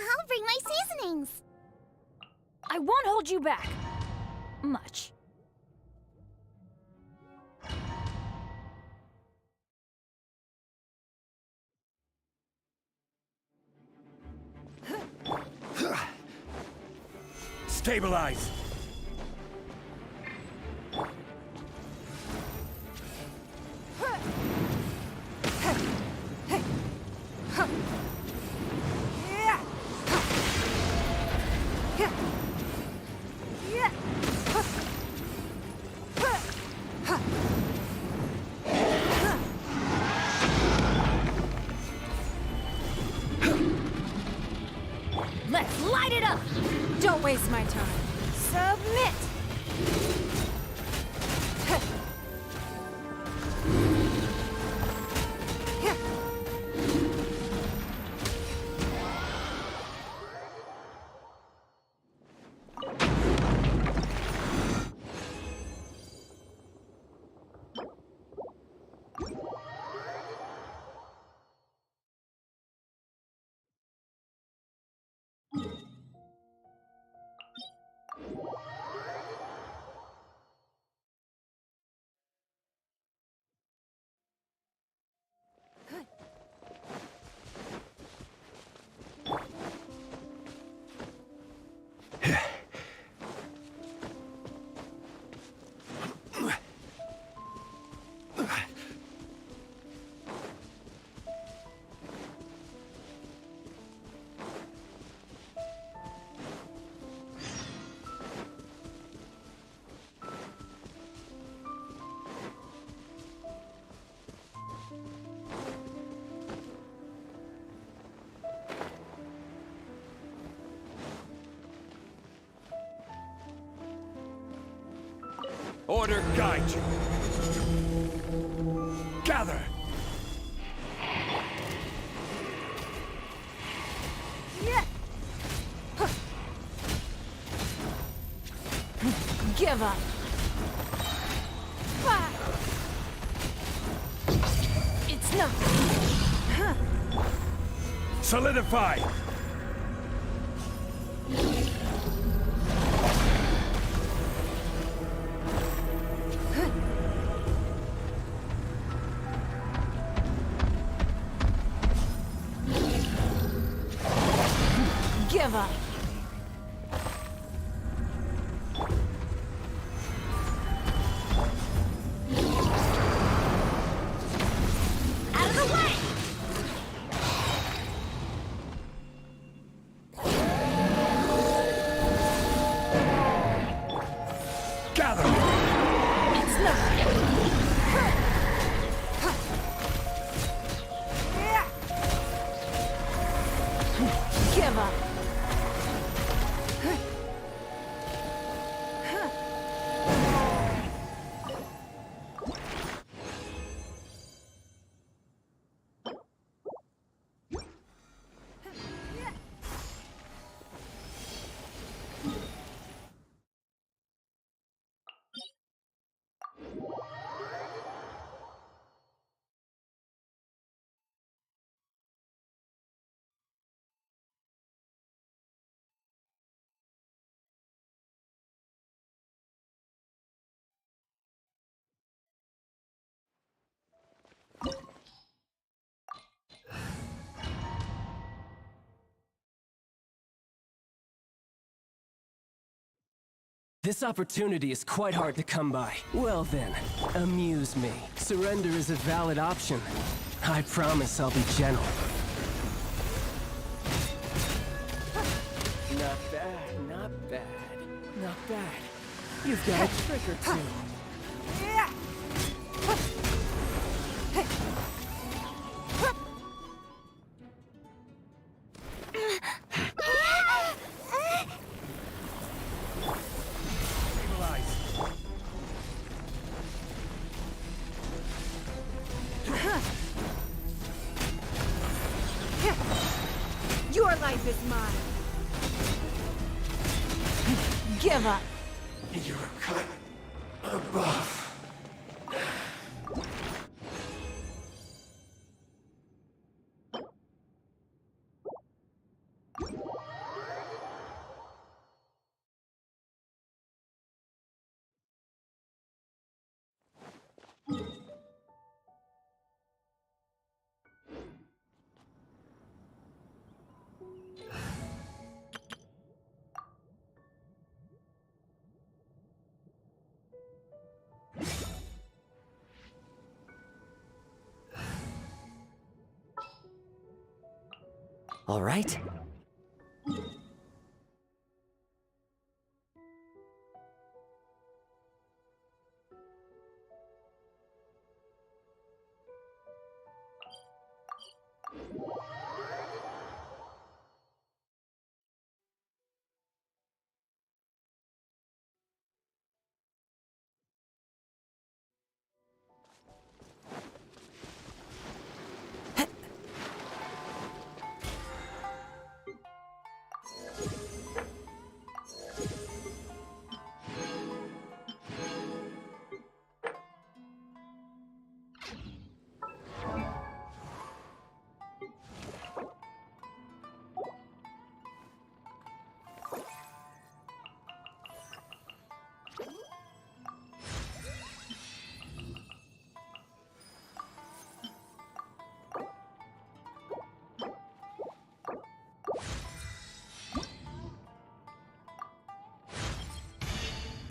I'll bring my seasonings. I won't hold you back. Much. Stabilize! Let's light it up! Don't waste my time. Submit! Order guide you. Gather! Give up. It's not. Solidify! Give up. Out of the way! Gather! It's not. Give up. This opportunity is quite hard to come by. Well then, amuse me. Surrender is a valid option. I promise I'll be gentle. Not bad, not bad, not bad. You've got a trick or two. Your life is mine. Give up. You're cut above. All right?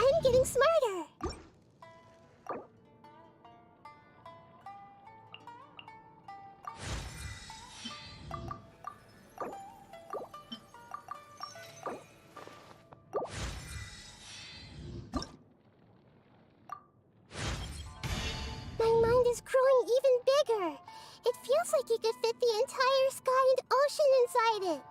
I'm getting smarter. My mind is growing even bigger. It feels like it could fit the entire sky and ocean inside it.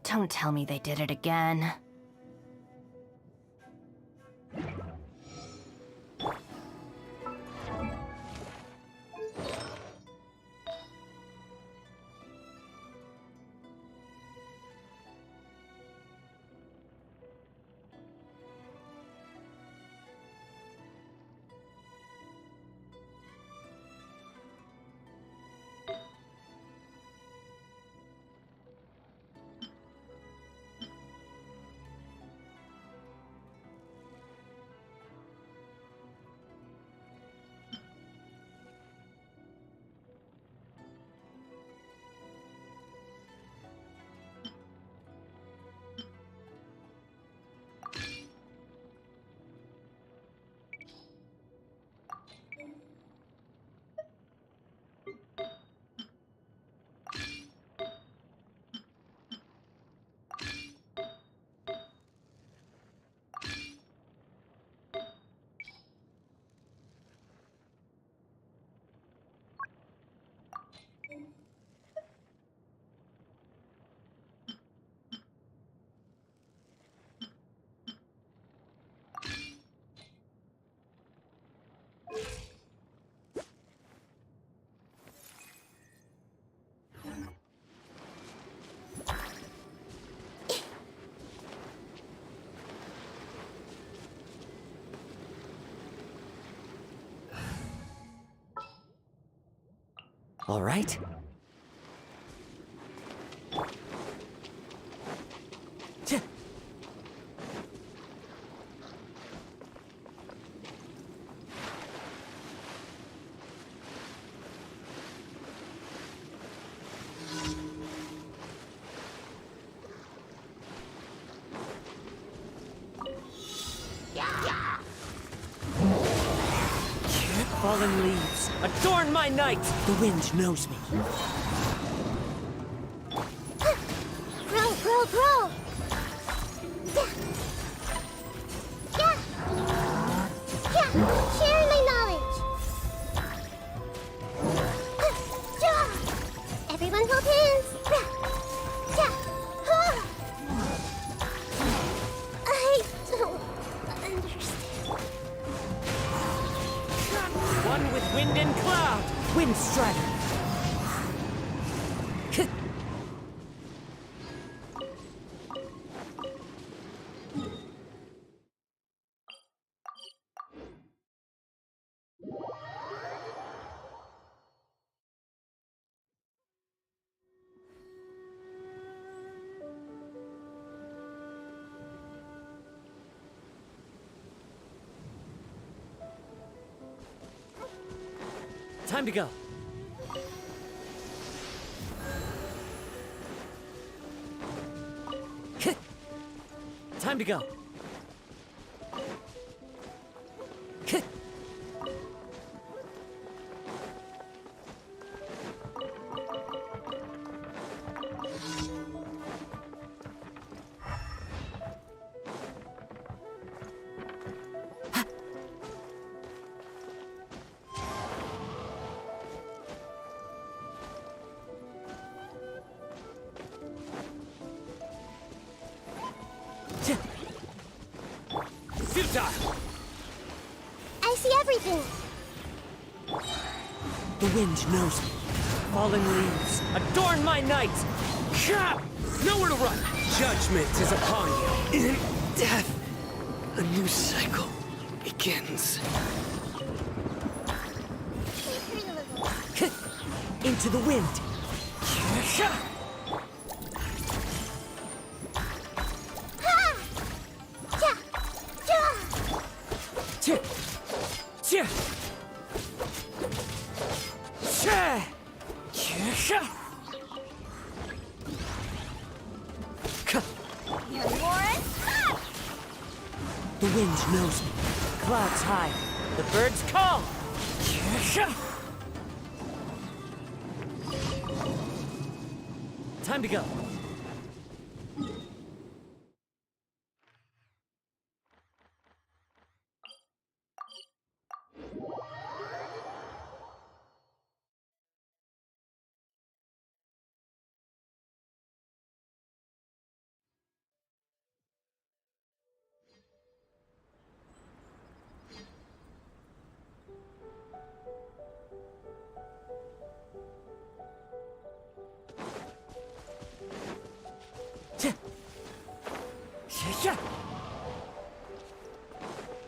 Don't tell me they did it again. All right? Tch. Fallen leaves, adorn my night! The wind knows me. Grow, grow, grow! Yeah! Yeah! Share my knowledge! Yeah! Everyone hold hands! Yeah! I don't understand. One with wind and cloud! Wind Strider! Time to go. Time to go. Futile! I see everything! The wind knows me. Fallen leaves, adorn my night! Chop! Nowhere to run! Judgment is upon you. In death, a new cycle begins. Into the wind. Ha! Yeah! Yeah! The wind knows me. Clouds high. The birds call. Time to go.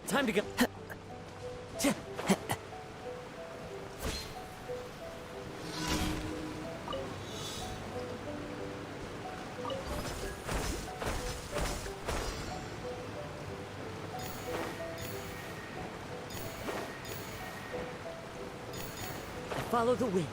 Time to go. Follow the wind.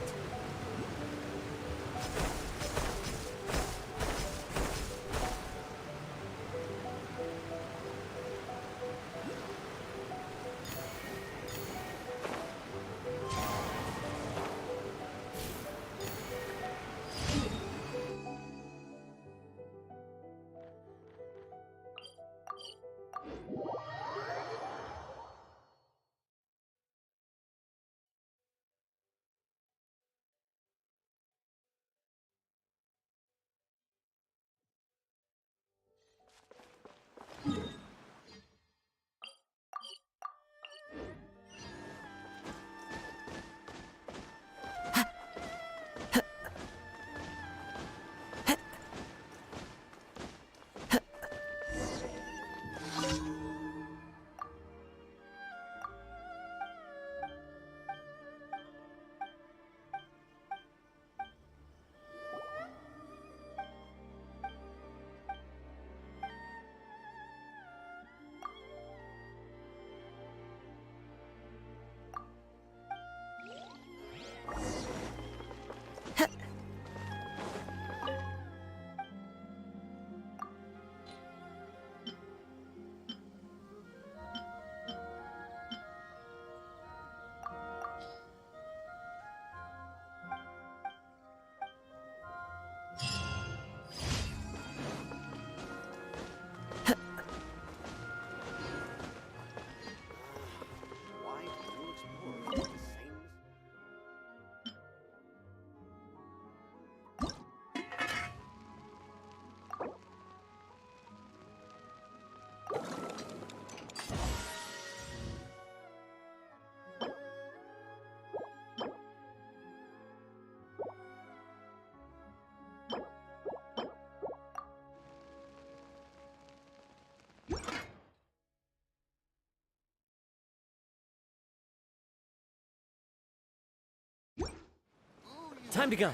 Time to go.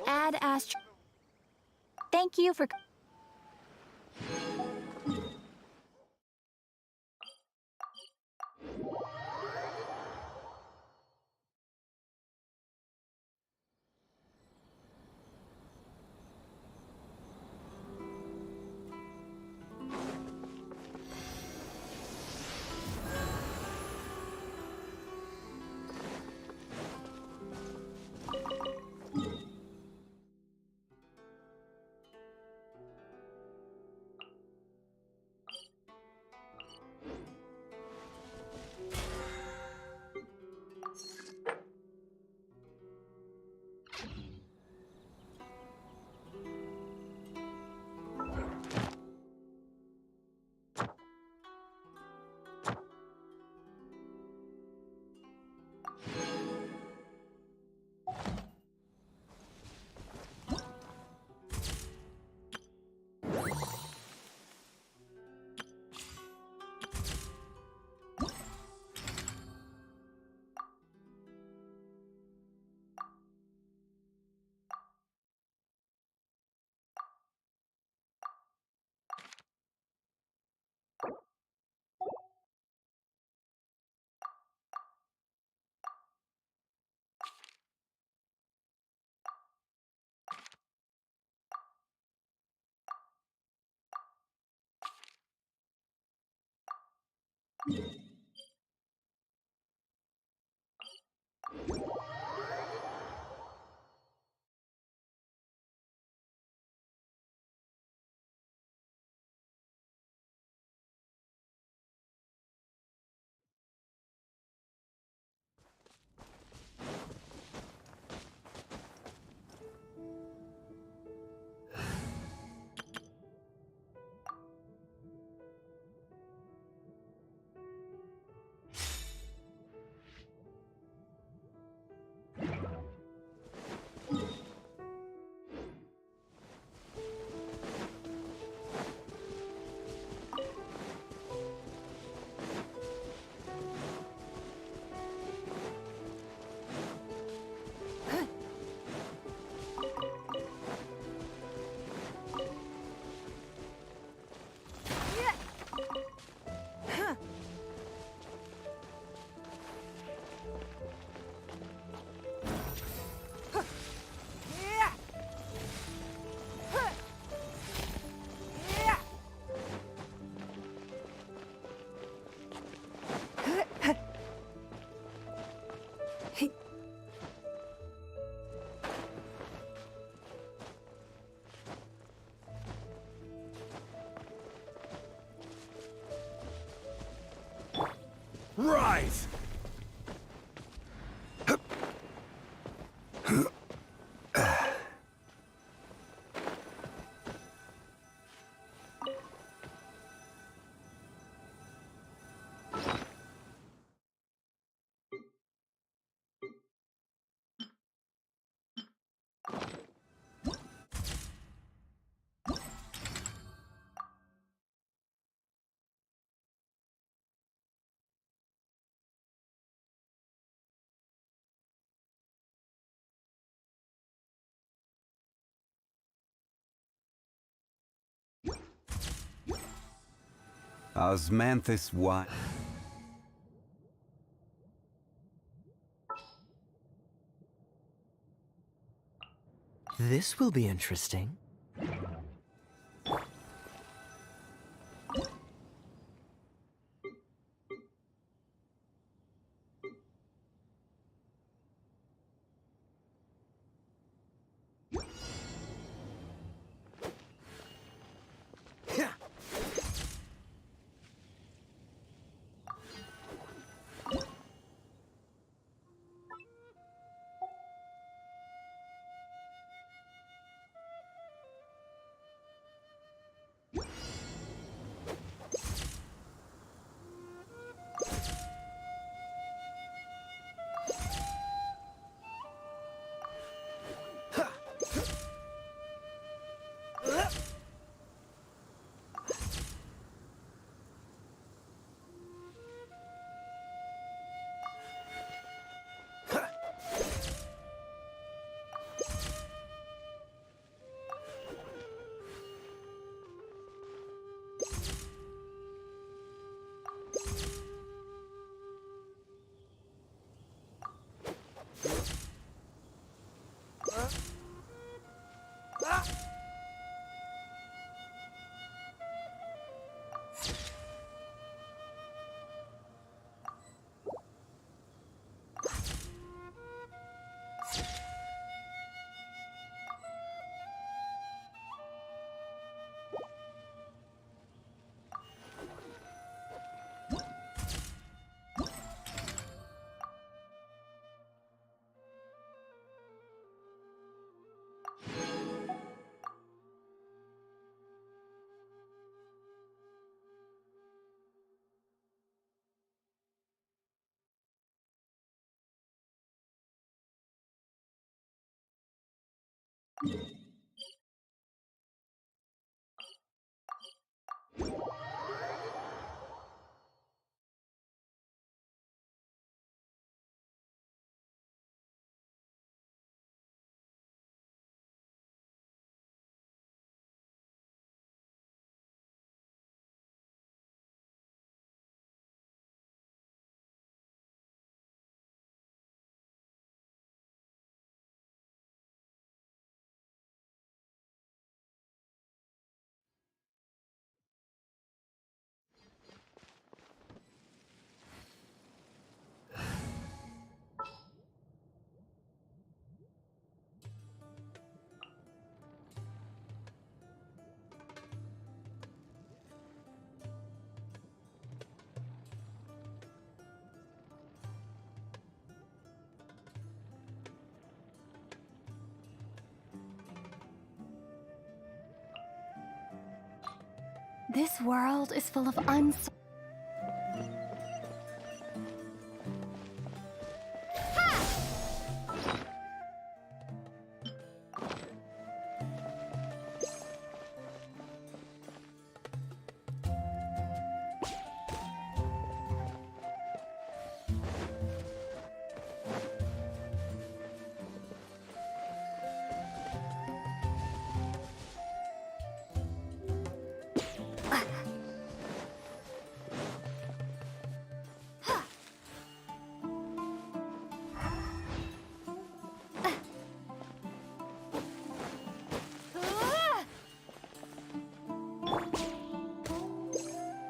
Ad Astra. Thank you for. Rise! Osmanthus what? This will be interesting. This world is full of uns.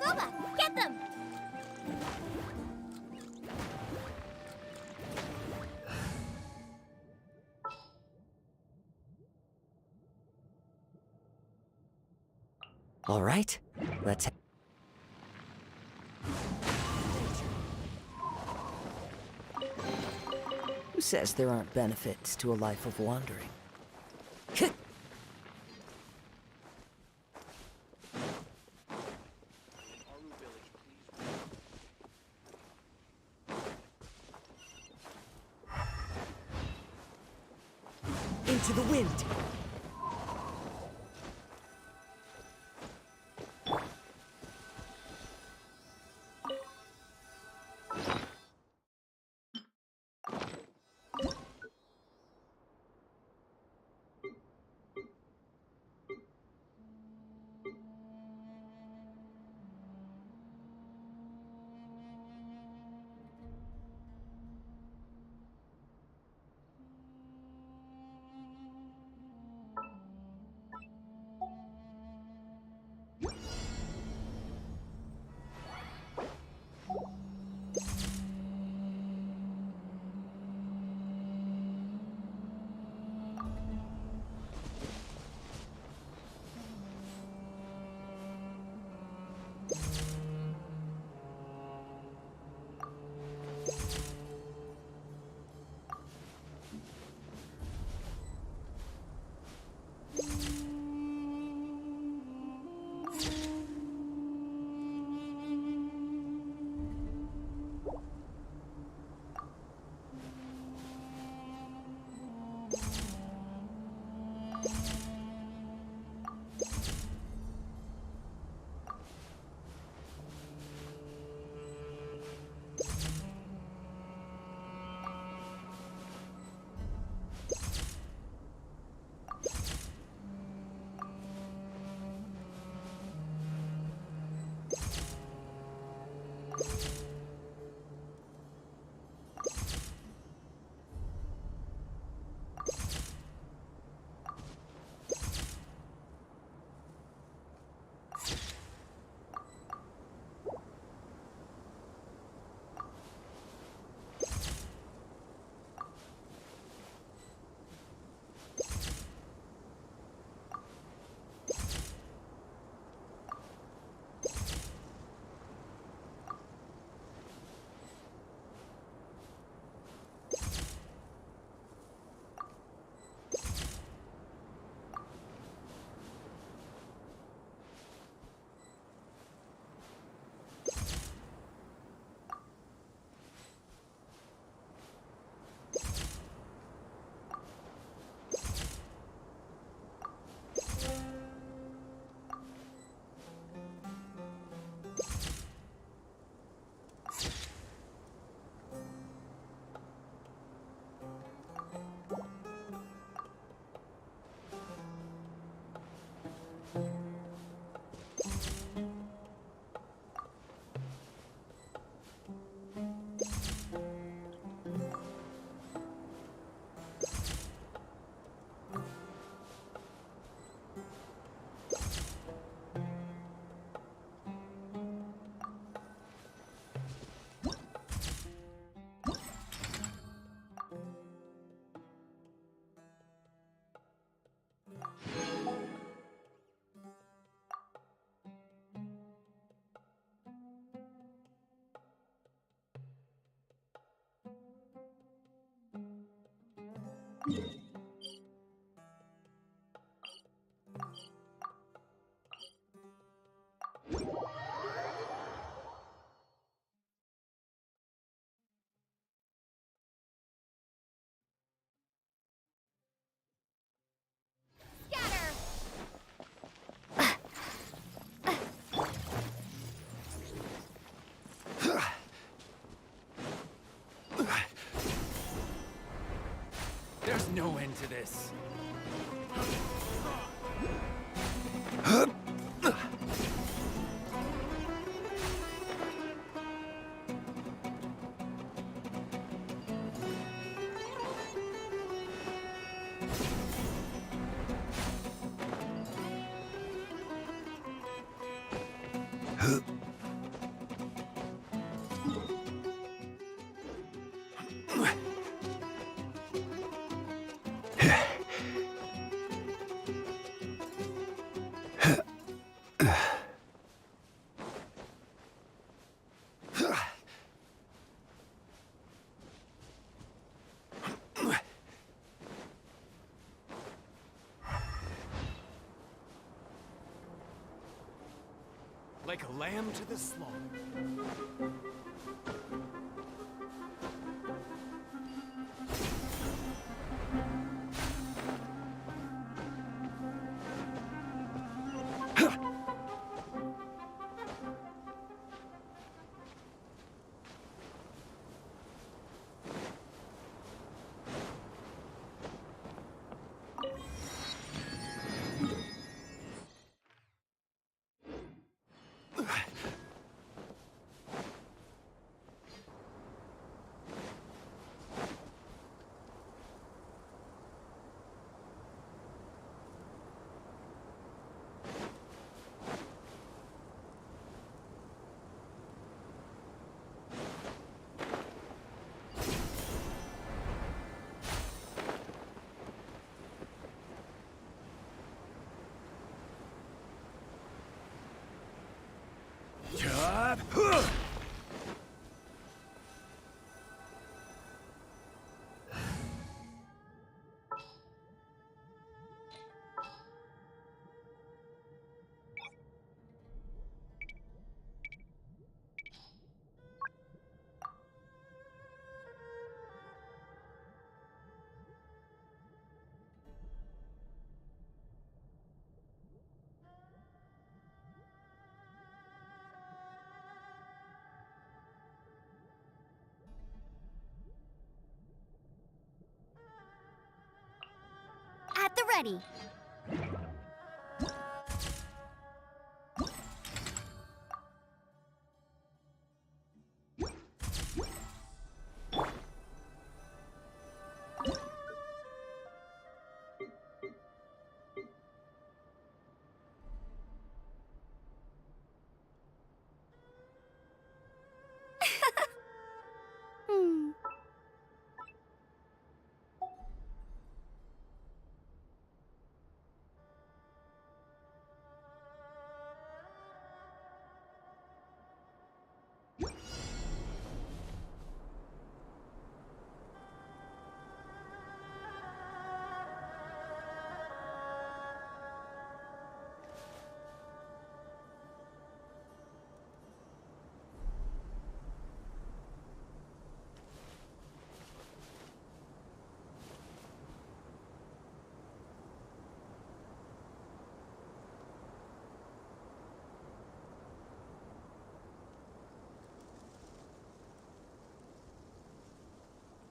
Boba, get them! All right, let's. Who says there aren't benefits to a life of wandering? Into the wind! There's no end to this. Like a lamb to the slaughter. Job. At the ready.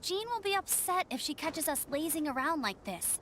Jean will be upset if she catches us lazing around like this.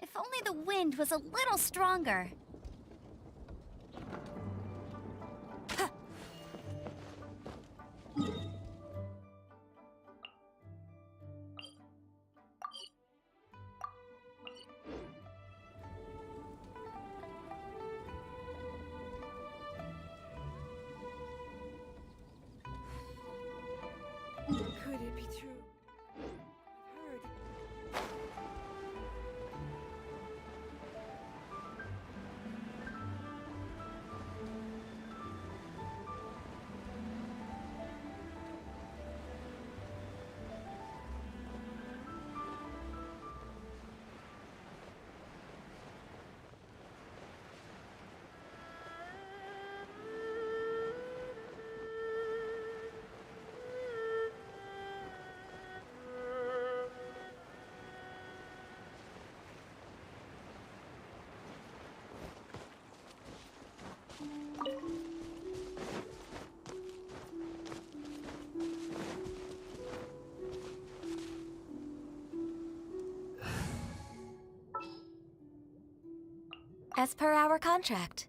If only the wind was a little stronger. Could it be true? I've heard. As per our contract.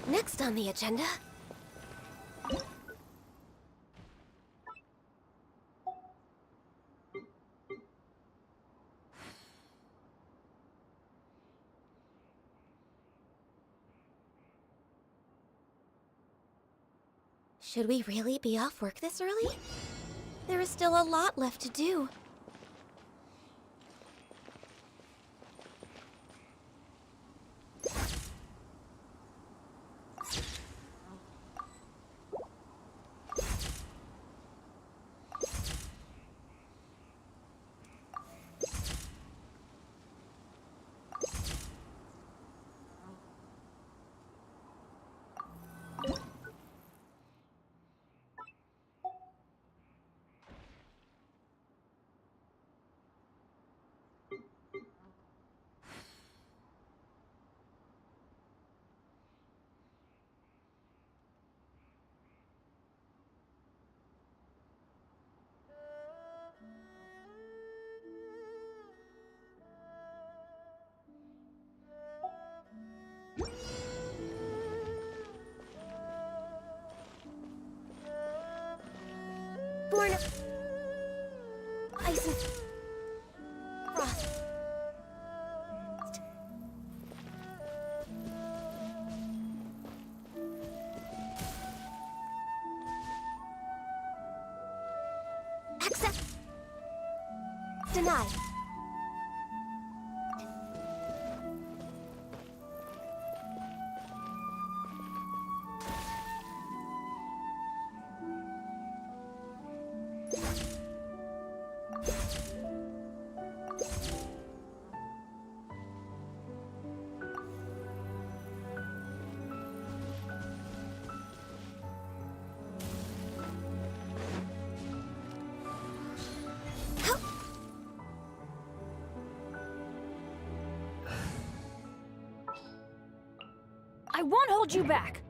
Next on the agenda. Should we really be off work this early? There is still a lot left to do. Born of ice and frost. Accept. Denied. I won't hold you back.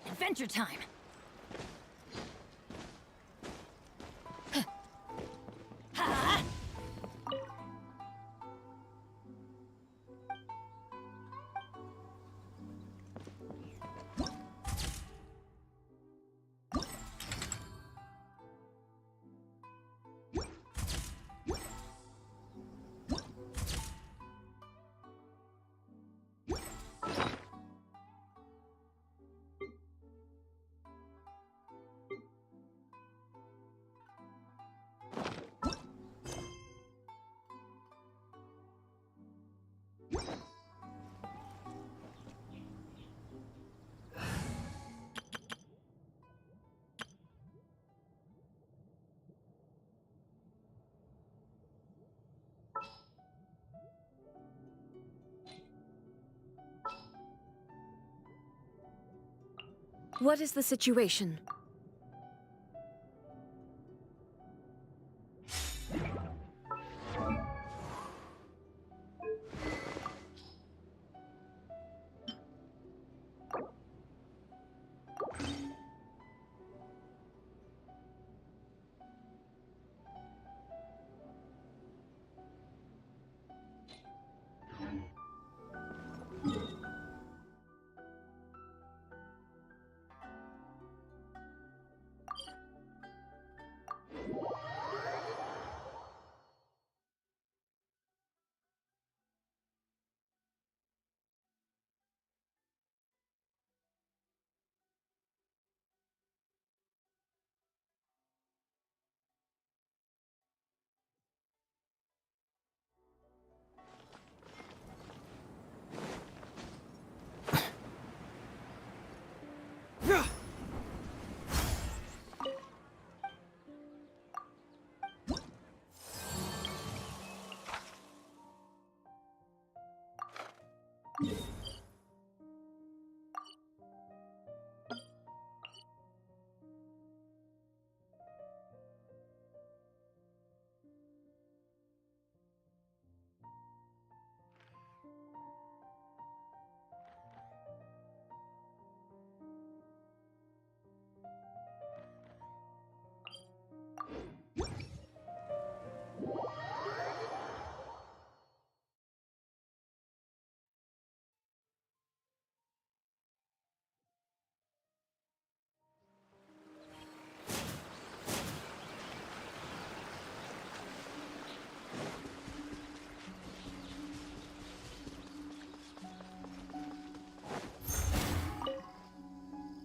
Adventure time! What is the situation?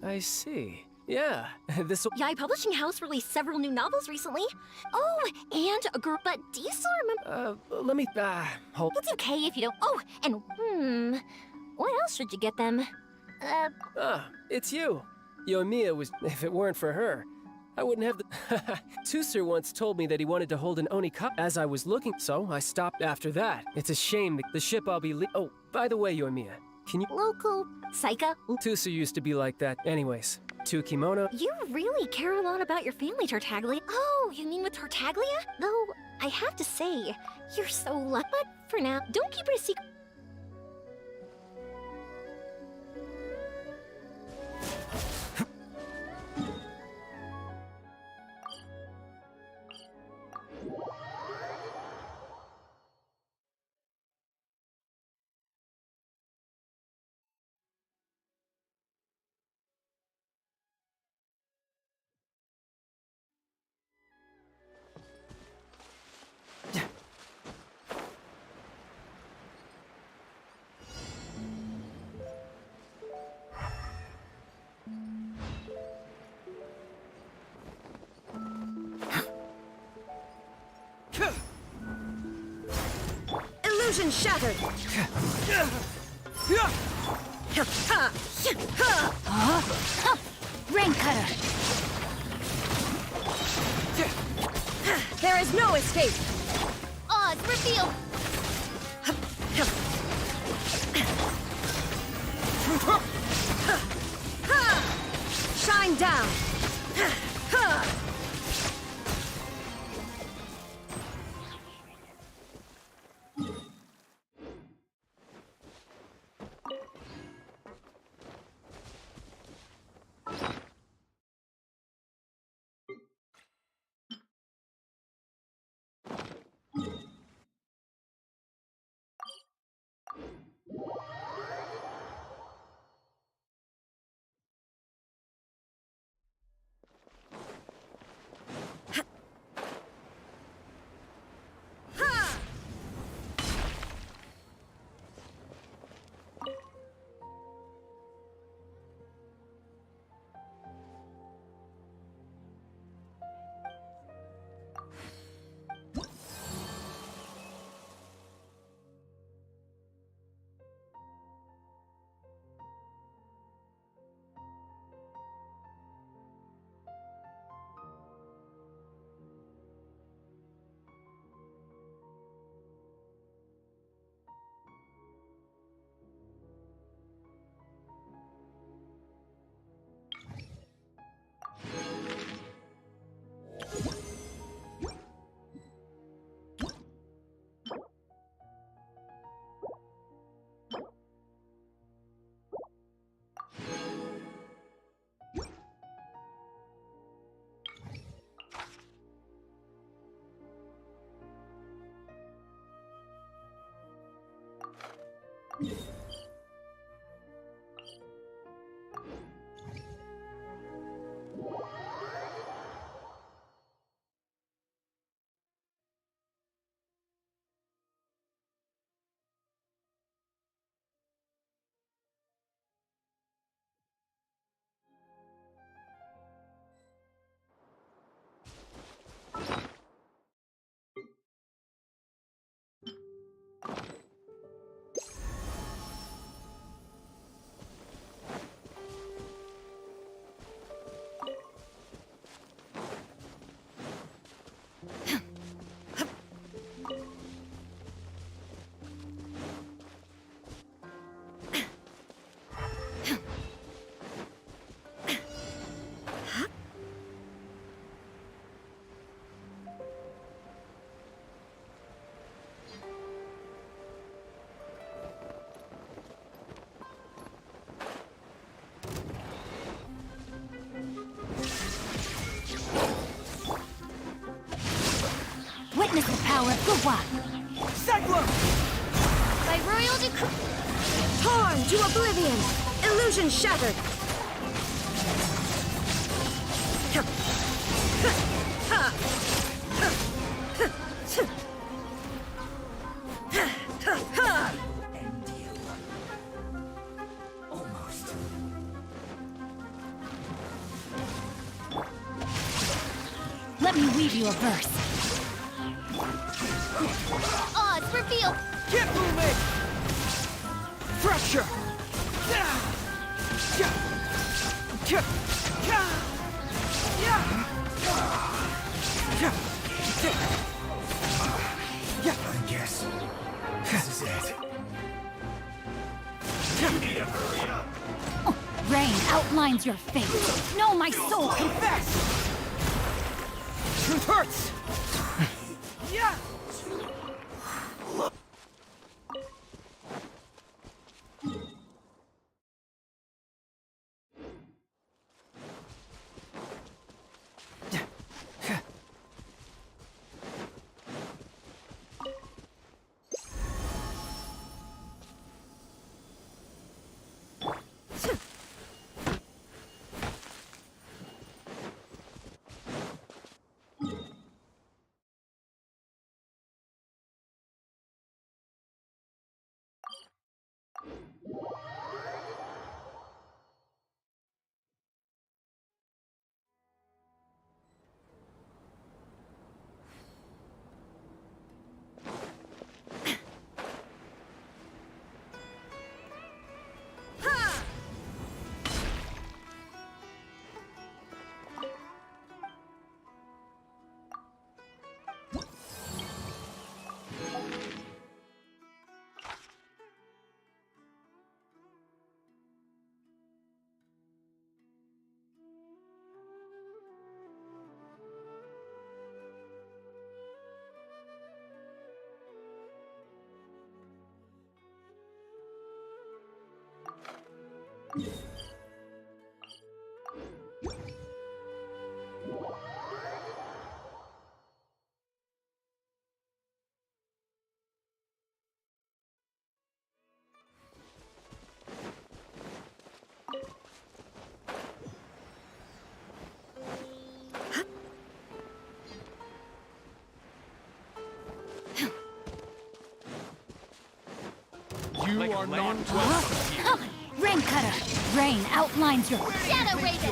I see. Yeah, this. Yai Publishing House released several new novels recently. Oh, and a group. But do you still remember? Let me. Hold. It's okay if you don't. Oh, and what else should you get them? It's you. Yoimiya was. If it weren't for her, I wouldn't have the. Tusser once told me that he wanted to hold an Oni cup as I was looking, so I stopped after that. It's a shame the ship I'll be. Oh, by the way, Yoimiya, can you. Local Saika? Tusser used to be like that. Anyways, two kimono. You really care a lot about your family, Tartaglia. Oh, you mean with Tartaglia? Though, I have to say, you're so lucky. But for now, don't keep it a secret. Illusion shattered! Rain cutter. There is no escape! Odds reveal. Shine down! Witness the power of Gua. Cyclone! By royal decree. Torn to oblivion! Illusion shattered! Almost. Let me weave you a verse. Odds reveal. Get moving! Pressure! I guess this is it. Rain outlines your fate. Know my soul. Confess! Truth hurts! Yeah! You Like are a not lamb to welcome here. Rain Cutter! Rain outlines your... Shadow Raven!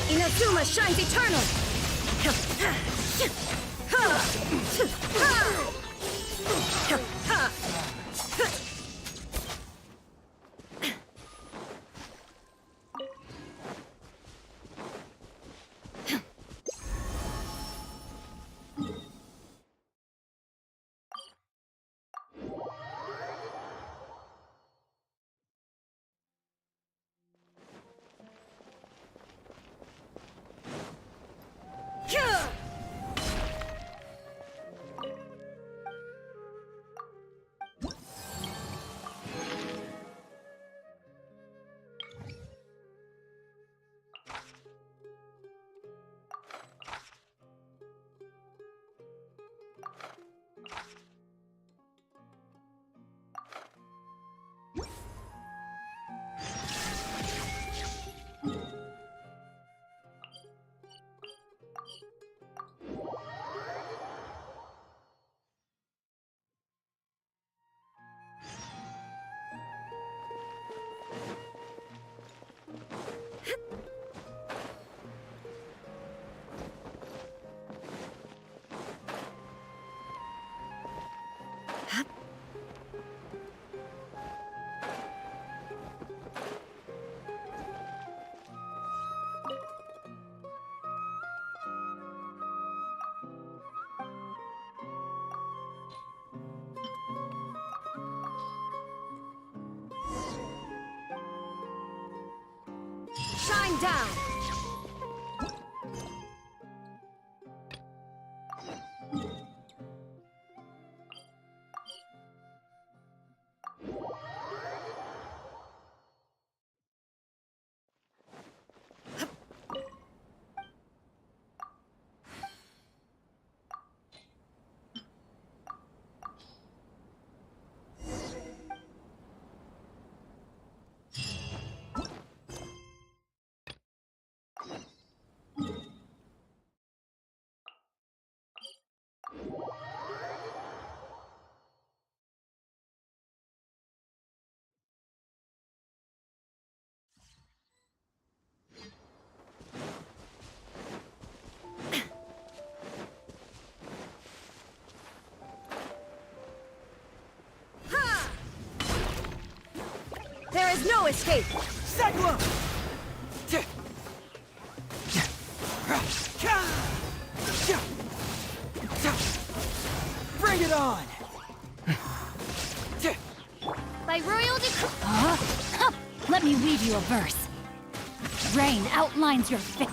Inazuma shines eternal! Shine down! There is no escape! Cyclone! Bring it on! By royal decree... Huh? Let me weave you a verse. Rain outlines your face.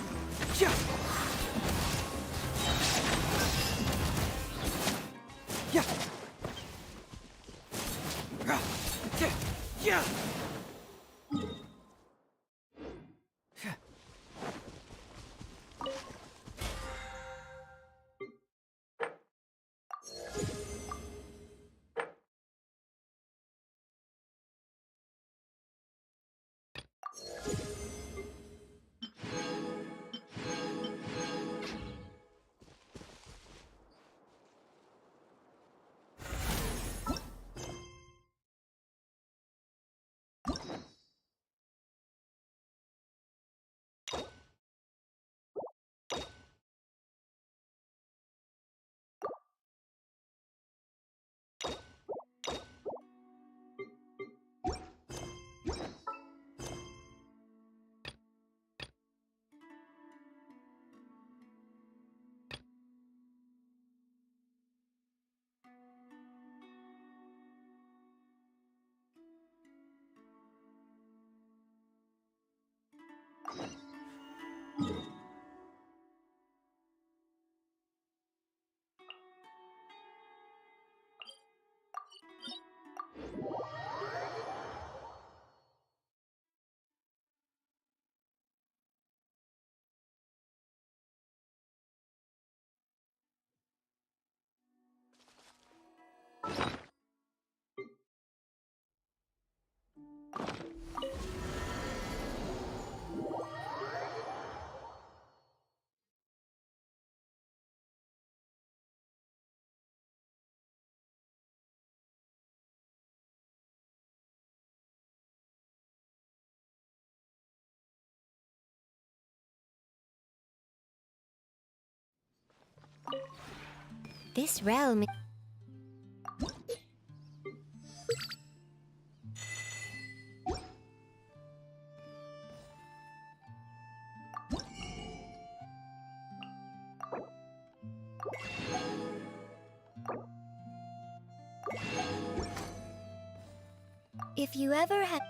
This realm. If you ever had.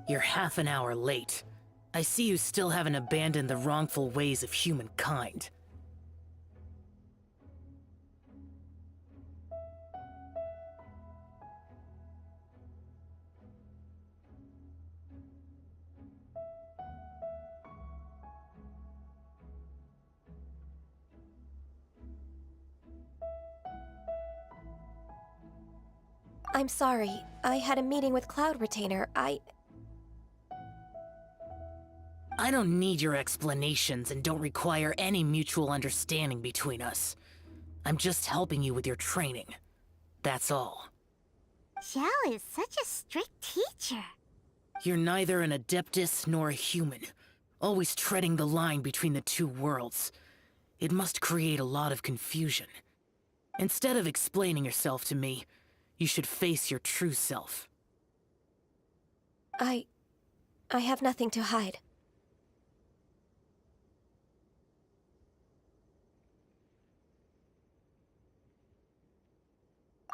You're half an hour late. I see you still haven't abandoned the wrongful ways of humankind. I'm sorry. I had a meeting with Cloud Retainer. I don't need your explanations and don't require any mutual understanding between us. I'm just helping you with your training. That's all. Xiao is such a strict teacher. You're neither an Adeptus nor a human, always treading the line between the two worlds. It must create a lot of confusion. Instead of explaining yourself to me, you should face your true self. I have nothing to hide.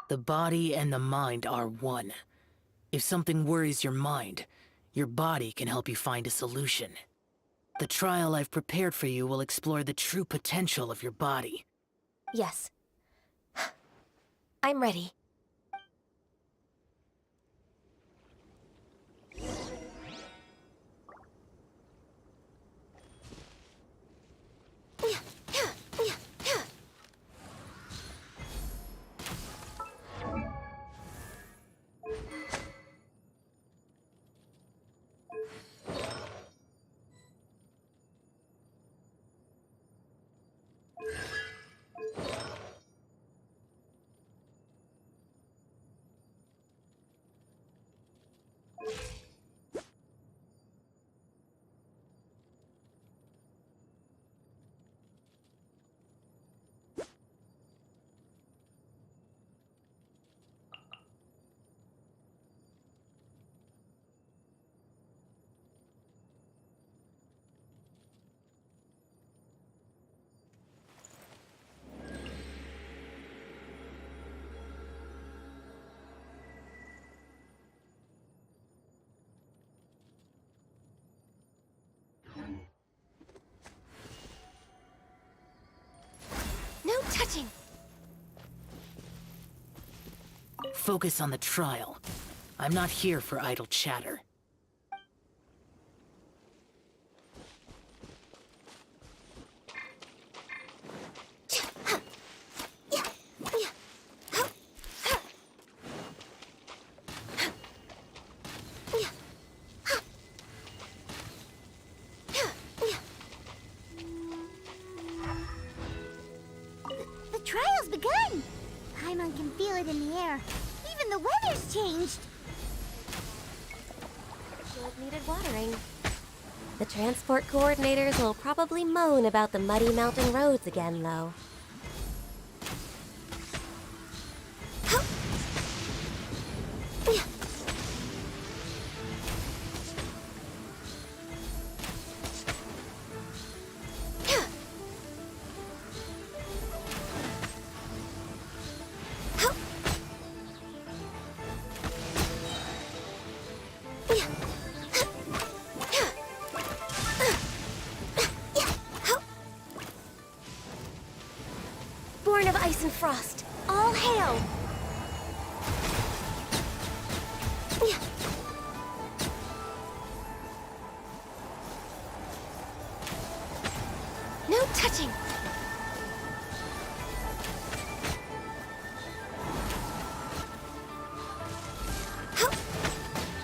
The body and the mind are one. If something worries your mind, your body can help you find a solution. The trial I've prepared for you will explore the true potential of your body. Yes. I'm ready. touching! Focus on the trial. I'm not here for idle chatter. The trial's begun! Paimon can feel it in the air. Even the weather's changed. Field needed watering. The transport coordinators will probably moan about the muddy mountain roads again, though. Born of ice and frost, all hail! No touching!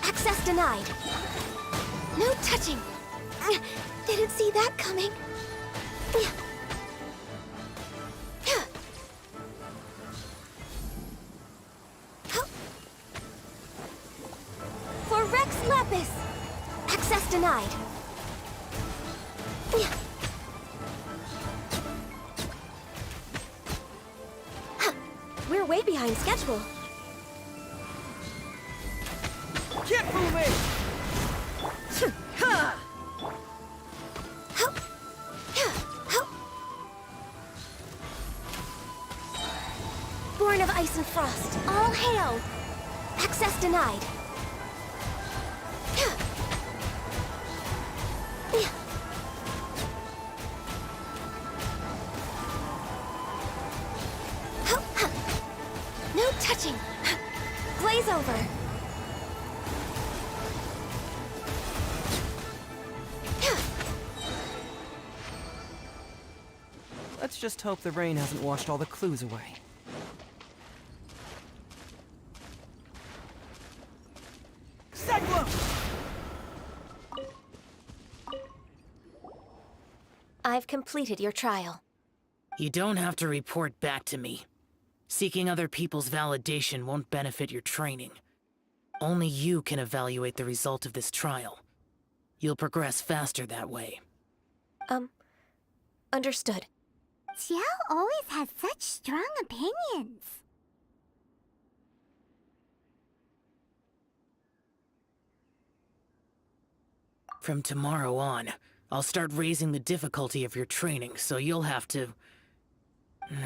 Access denied. No touching! Didn't see that coming. For Rex Lapis! Access denied. We're way behind schedule. Get moving! Born of ice and frost, all hail! Access denied. No touching! Blaze over. Let's just hope the rain hasn't washed all the clues away. I've completed your trial. You don't have to report back to me. Seeking other people's validation won't benefit your training. Only you can evaluate the result of this trial. You'll progress faster that way. Understood. Xiao always has such strong opinions. From tomorrow on, I'll start raising the difficulty of your training, so you'll have to... I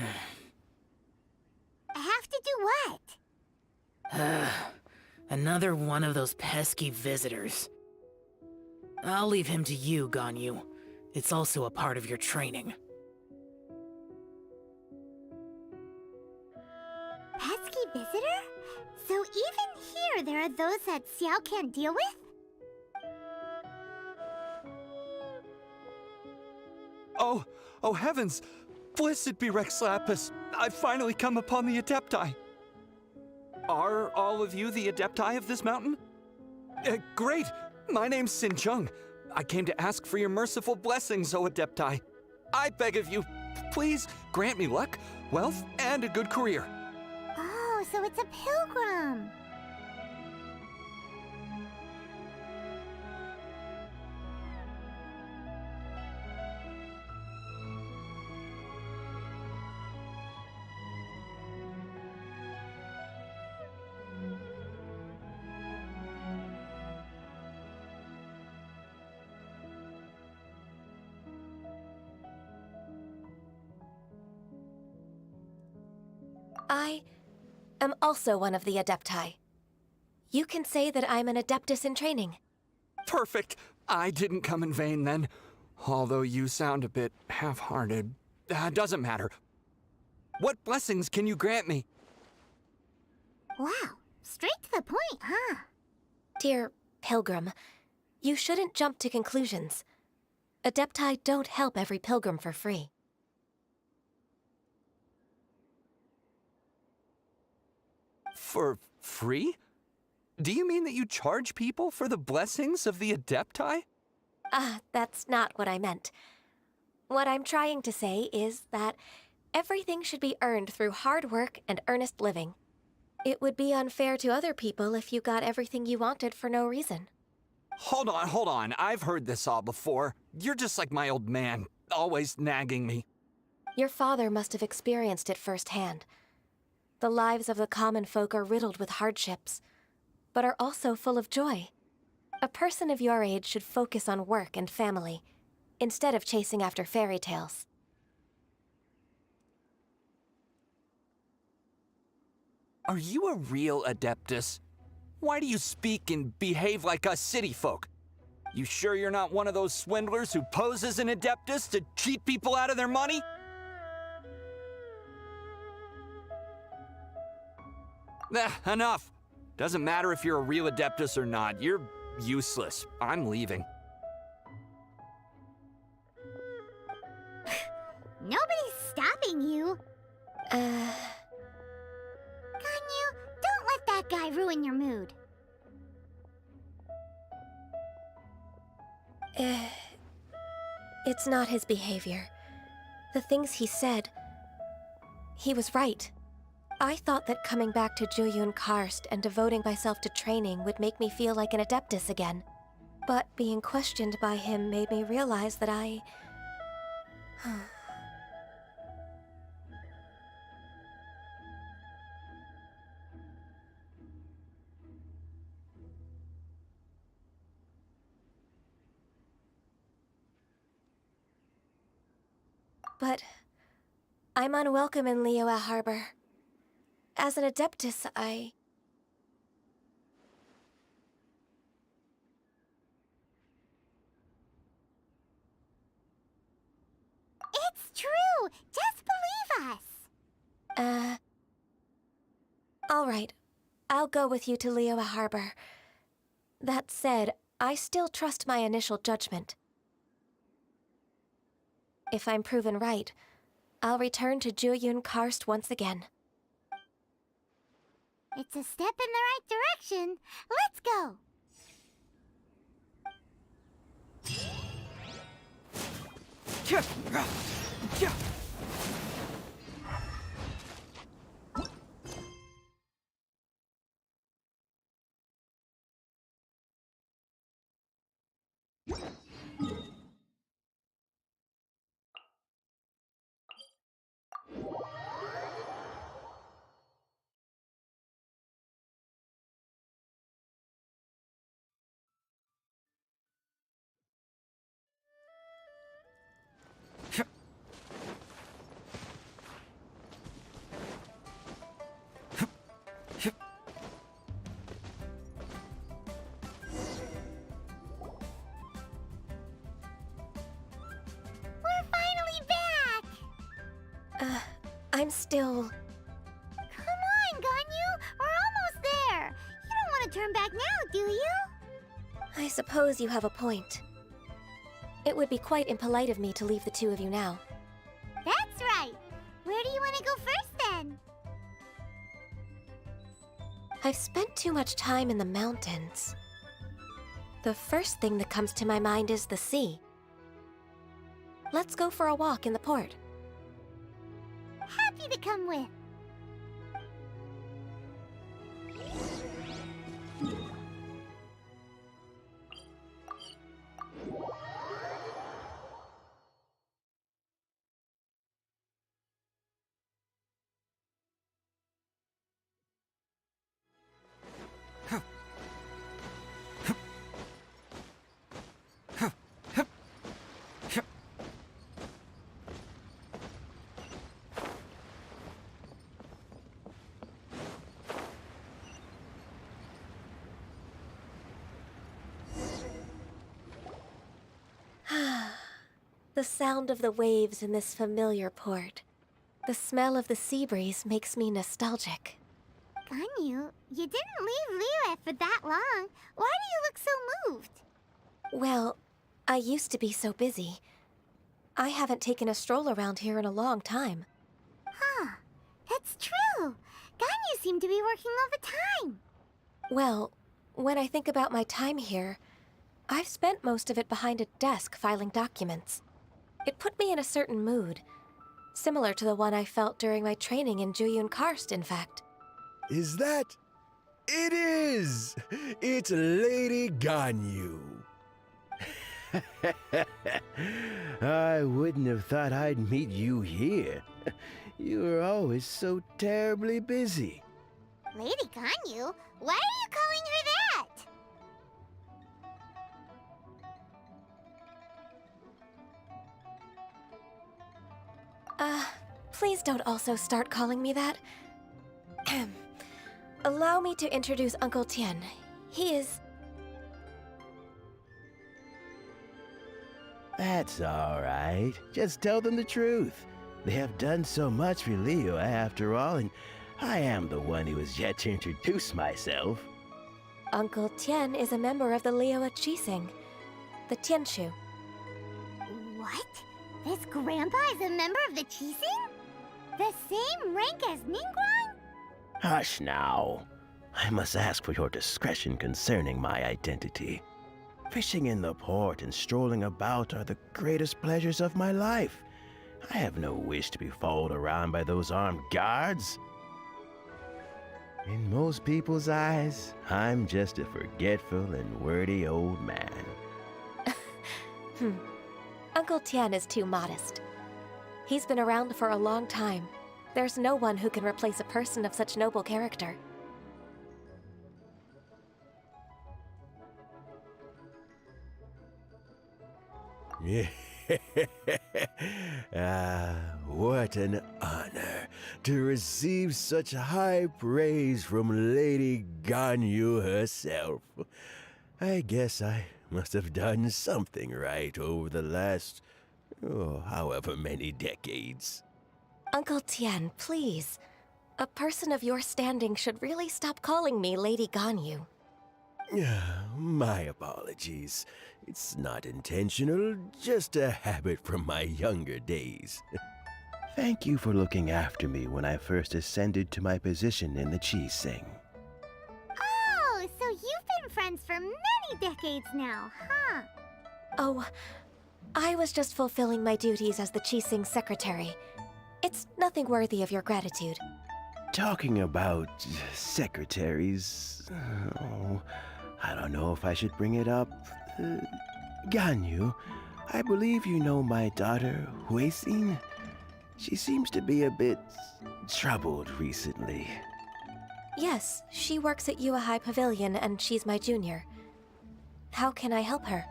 have to do what? Another one of those pesky visitors. I'll leave him to you, Ganyu. It's also a part of your training. Pesky visitor? So even here there are those that Xiao can't deal with? Oh heavens! Blessed be Rex Lapis! I've finally come upon the Adepti! Are all of you the Adepti of this mountain? Great! My name's Sin Chung. I came to ask for your merciful blessings, O Adepti. I beg of you, please grant me luck, wealth, and a good career. Oh, so it's a pilgrim. I am also one of the Adepti. You can say that I'm an Adeptus in training. Perfect! I didn't come in vain then. Although you sound a bit half-hearted. Doesn't matter. What blessings can you grant me? Wow, straight to the point, huh? Dear Pilgrim, you shouldn't jump to conclusions. Adepti don't help every pilgrim for free. For free? Do you mean that you charge people for the blessings of the Adepti? That's not what I meant. What I'm trying to say is that everything should be earned through hard work and earnest living. It would be unfair to other people if you got everything you wanted for no reason. Hold on. I've heard this all before. You're just like my old man, always nagging me. Your father must have experienced it firsthand. The lives of the common folk are riddled with hardships, but are also full of joy. A person of your age should focus on work and family, instead of chasing after fairy tales. Are you a real Adeptus? Why do you speak and behave like us city folk? You sure you're not one of those swindlers who pose as an Adeptus to cheat people out of their money? Enough. Doesn't matter if you're a real Adeptus or not. You're useless. I'm leaving. Nobody's stopping you. Ganyu, don't let that guy ruin your mood. It's not his behavior. The things he said, he was right. I thought that coming back to Jueyun Karst and devoting myself to training would make me feel like an Adeptus again. But being questioned by him made me realize that I... But I'm unwelcome in Liyue Harbor. As an Adeptus, It's true! Just believe us! All right. I'll go with you to Liyue Harbor. That said, I still trust my initial judgment. If I'm proven right, I'll return to Jueyun Karst once again. It's a step in the right direction. Let's go! We're finally back! I'm still... Come on, Ganyu! We're almost there! You don't want to turn back now, do you? I suppose you have a point. It would be quite impolite of me to leave the two of you now. That's right! Where do you want to go first, then? I've spent too much time in the mountains. The first thing that comes to my mind is the sea. Let's go for a walk in the port. Happy to come with. The sound of the waves in this familiar port. The smell of the sea breeze makes me nostalgic. Ganyu, you didn't leave Liyue for that long. Why do you look so moved? Well, I used to be so busy. I haven't taken a stroll around here in a long time. Huh. That's true. Ganyu seemed to be working all the time. Well, when I think about my time here, I've spent most of it behind a desk filing documents. It put me in a certain mood, similar to the one I felt during my training in Jueyun Karst, in fact. Is that? It is! It's Lady Ganyu. I wouldn't have thought I'd meet you here. You were always so terribly busy. Lady Ganyu? Why are you calling her that? Please don't also start calling me that. Allow me to introduce Uncle Tian. He is... That's all right. Just tell them the truth. They have done so much for Liyue after all, and I am the one who has yet to introduce myself. Uncle Tian is a member of the Liyue Qixing, the Tianshu. What? This grandpa is a member of the Qixing? The same rank as Ningguang? Hush now. I must ask for your discretion concerning my identity. Fishing in the port and strolling about are the greatest pleasures of my life. I have no wish to be followed around by those armed guards. In most people's eyes, I'm just a forgetful and wordy old man. Uncle Tian is too modest. He's been around for a long time. There's no one who can replace a person of such noble character. What an honor to receive such high praise from Lady Ganyu herself. I guess I must have done something right over the last, however many decades. Uncle Tian, please. A person of your standing should really stop calling me Lady Ganyu. My apologies. It's not intentional, just a habit from my younger days. Thank you for looking after me when I first ascended to my position in the Qixing. Oh, so you've been friends for many decades now, huh? Oh, I was just fulfilling my duties as the Qixing secretary. It's nothing worthy of your gratitude. Talking about secretaries, I don't know if I should bring it up. Ganyu, I believe you know my daughter, Huixin. She seems to be a bit troubled recently. Yes, she works at Yuehai High Pavilion and she's my junior. How can I help her?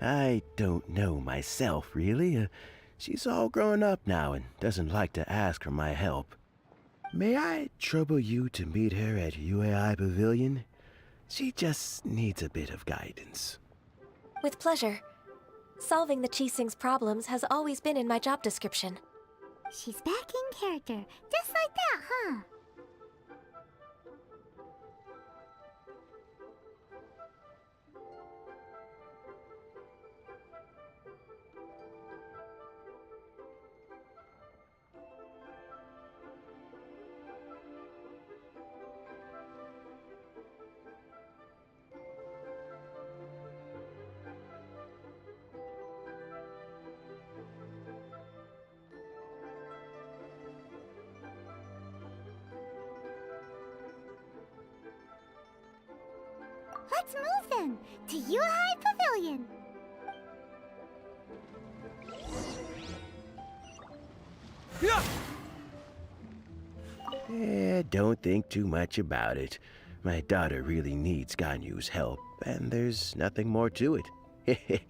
I don't know myself, really. She's all grown up now and doesn't like to ask for my help. May I trouble you to meet her at Yuehai Pavilion? She just needs a bit of guidance. With pleasure. Solving the Qixing's problems has always been in my job description. She's back in character, just like that, huh? Let's move then, to Yuehai Pavilion. Don't think too much about it. My daughter really needs Ganyu's help, and there's nothing more to it.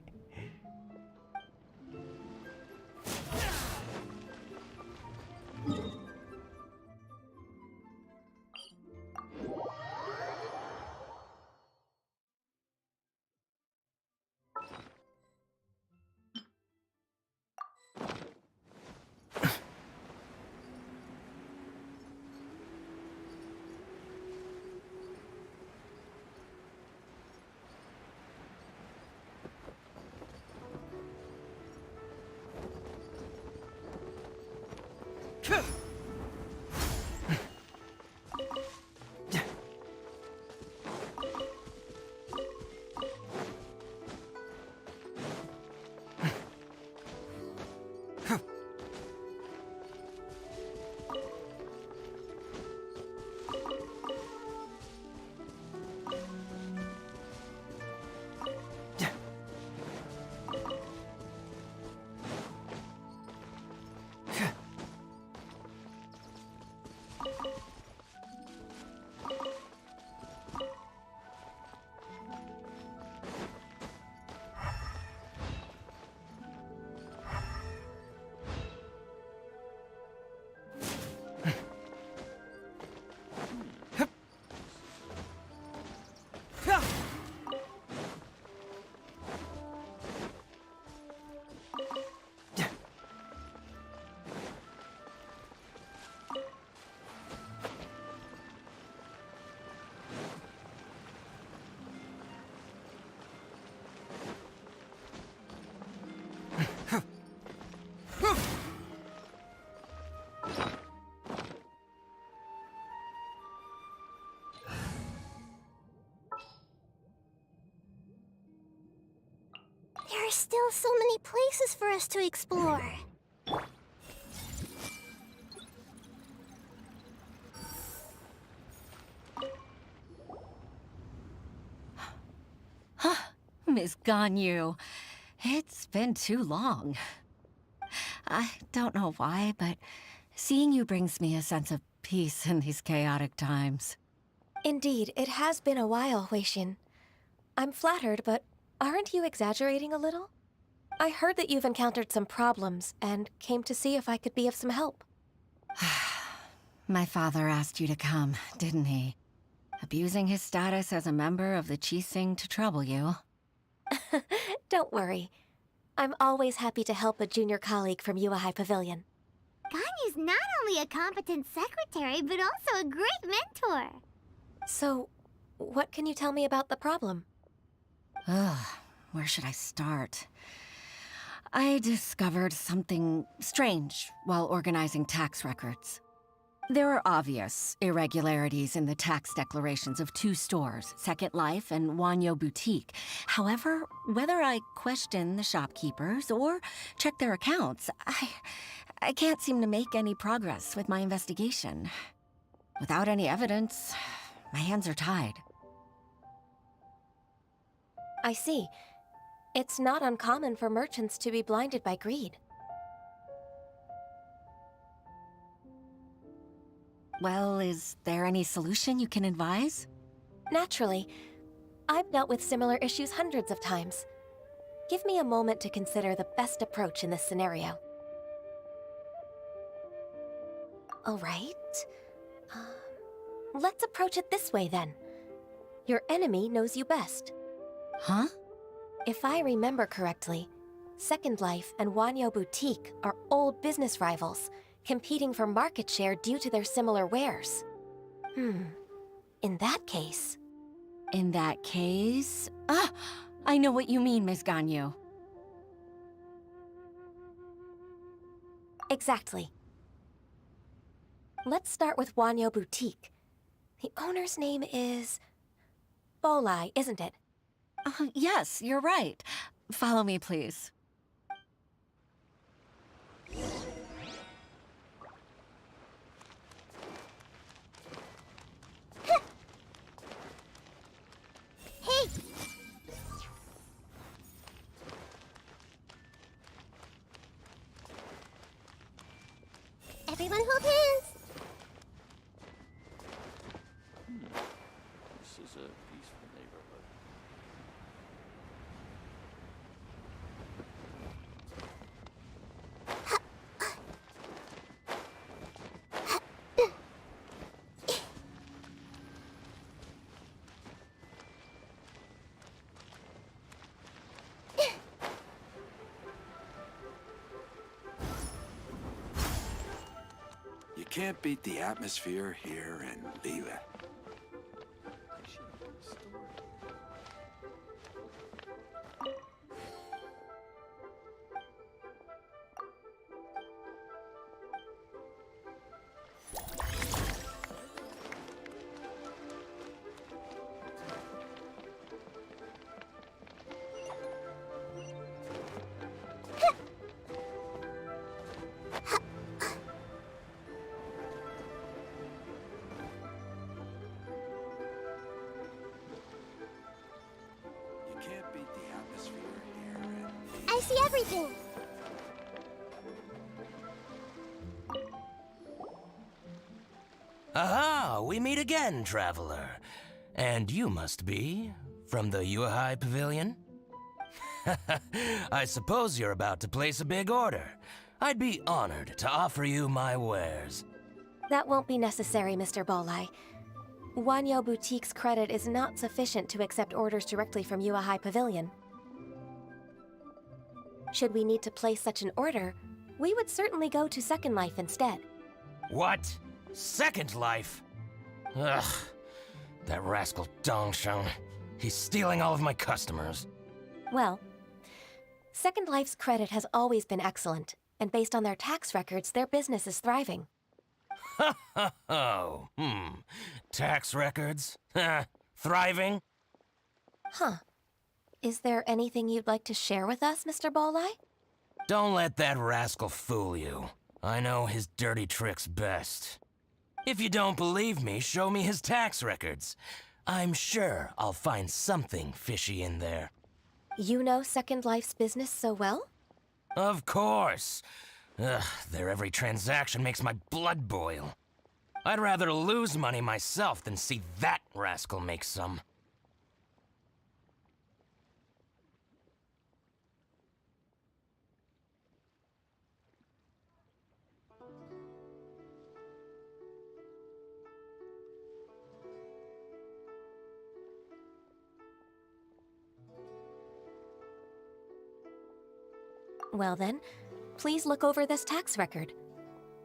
There are still so many places for us to explore. Miss Ganyu, it's been too long. I don't know why, but seeing you brings me a sense of peace in these chaotic times. Indeed, it has been a while, Huixin. I'm flattered, but aren't you exaggerating a little? I heard that you've encountered some problems and came to see if I could be of some help. My father asked you to come, didn't he? Abusing his status as a member of the Qixing to trouble you. Don't worry. I'm always happy to help a junior colleague from Yuehai Pavilion. Ganyu's not only a competent secretary, but also a great mentor. So, what can you tell me about the problem? Ugh, where should I start? I discovered something strange while organizing tax records. There are obvious irregularities in the tax declarations of two stores, Second Life and Wanyo Boutique. However, whether I question the shopkeepers or check their accounts, I can't seem to make any progress with my investigation. Without any evidence, my hands are tied. I see. It's not uncommon for merchants to be blinded by greed. Well, is there any solution you can advise? Naturally. I've dealt with similar issues hundreds of times. Give me a moment to consider the best approach in this scenario. All right. Let's approach it this way, then. Your enemy knows you best. Huh? If I remember correctly, Second Life and Wanyo Boutique are old business rivals, competing for market share due to their similar wares. In that case... In that case... Ah! I know what you mean, Ms. Ganyu. Exactly. Let's start with Wanyo Boutique. The owner's name is... Bolai, isn't it? Yes, you're right. Follow me, please. Hey! Everyone hold hands! This is a peaceful neighborhood. You can't beat the atmosphere here in Liyue. I see everything! Aha! We meet again, traveler. And you must be from the Yuehai Pavilion? I suppose you're about to place a big order. I'd be honored to offer you my wares. That won't be necessary, Mr. Bolai. Wanyo Boutique's credit is not sufficient to accept orders directly from Yuehai Pavilion. Should we need to place such an order, we would certainly go to Second Life instead. What? Second Life? Ugh. That rascal Dongsheng. He's stealing all of my customers. Well, Second Life's credit has always been excellent, and based on their tax records, their business is thriving. Oh, Tax records? Thriving? Huh. Is there anything you'd like to share with us, Mr. Balleye? Don't let that rascal fool you. I know his dirty tricks best. If you don't believe me, show me his tax records. I'm sure I'll find something fishy in there. You know Second Life's business so well? Of course. Ugh, their every transaction makes my blood boil. I'd rather lose money myself than see that rascal make some. Well then, please look over this tax record.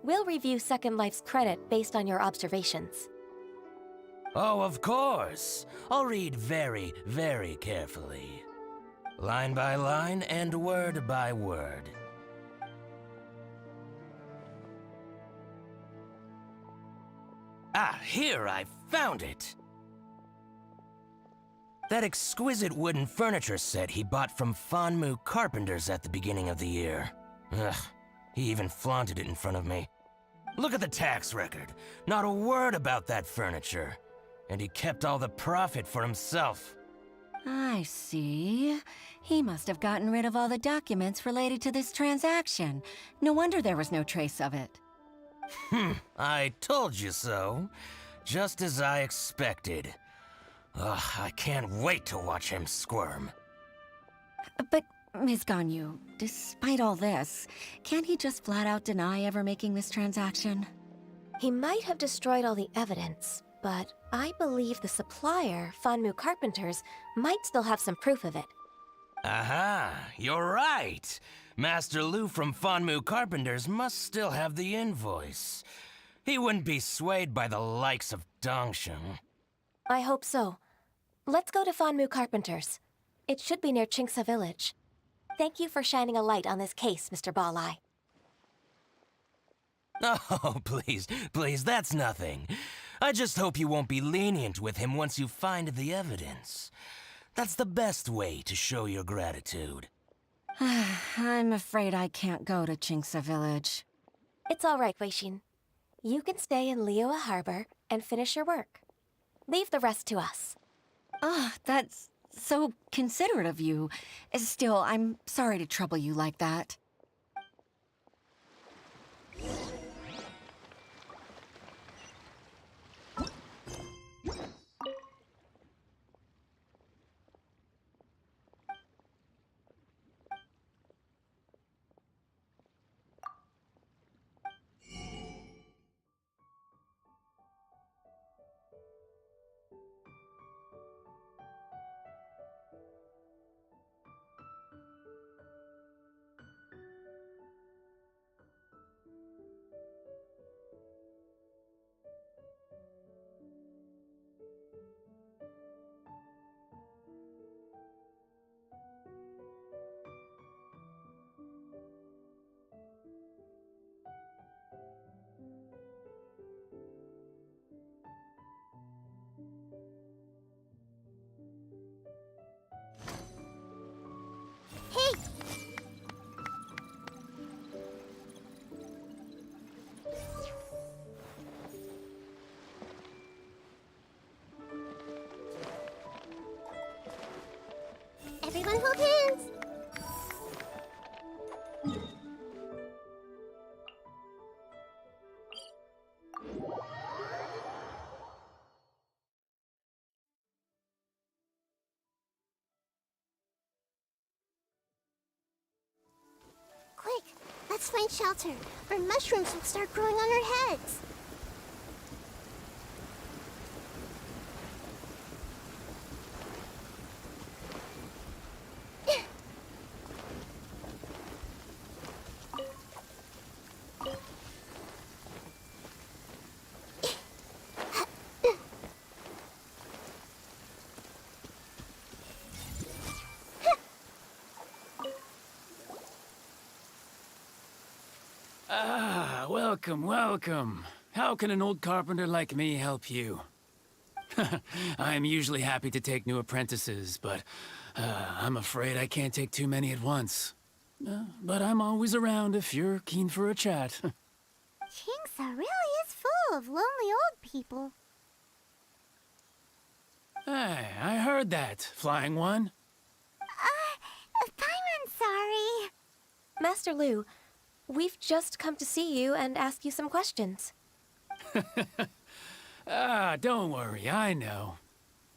We'll review Second Life's credit based on your observations. Oh, of course. I'll read very, very carefully. Line by line and word by word. Ah, here, I found it! That exquisite wooden furniture set he bought from Fanmu Carpenters at the beginning of the year. Ugh, he even flaunted it in front of me. Look at the tax record. Not a word about that furniture. And he kept all the profit for himself. I see. He must have gotten rid of all the documents related to this transaction. No wonder there was no trace of it. I told you so. Just as I expected. Ugh, I can't wait to watch him squirm. But, Ms. Ganyu, despite all this, can't he just flat out deny ever making this transaction? He might have destroyed all the evidence, but I believe the supplier, Fanmu Carpenters, might still have some proof of it. Aha, you're right. Master Lu from Fanmu Carpenters must still have the invoice. He wouldn't be swayed by the likes of Dongsheng. I hope so. Let's go to Fanmu Carpenters. It should be near Chingsa Village. Thank you for shining a light on this case, Mr. Balleye. Oh, please, please, that's nothing. I just hope you won't be lenient with him once you find the evidence. That's the best way to show your gratitude. I'm afraid I can't go to Chingsa Village. It's all right, Weixin. You can stay in Liyue Harbor and finish your work. Leave the rest to us. Ah, that's so considerate of you. Still, I'm sorry to trouble you like that. Everyone hold hands! Quick, let's find shelter, or mushrooms will start growing on our heads. Ah, welcome, welcome. How can an old carpenter like me help you? I am usually happy to take new apprentices, but I'm afraid I can't take too many at once. But I'm always around if you're keen for a chat. Kingsa really is full of lonely old people. Hey, I heard that, Flying One. Paimon's sorry. Master Lu, we've just come to see you and ask you some questions. Don't worry, I know.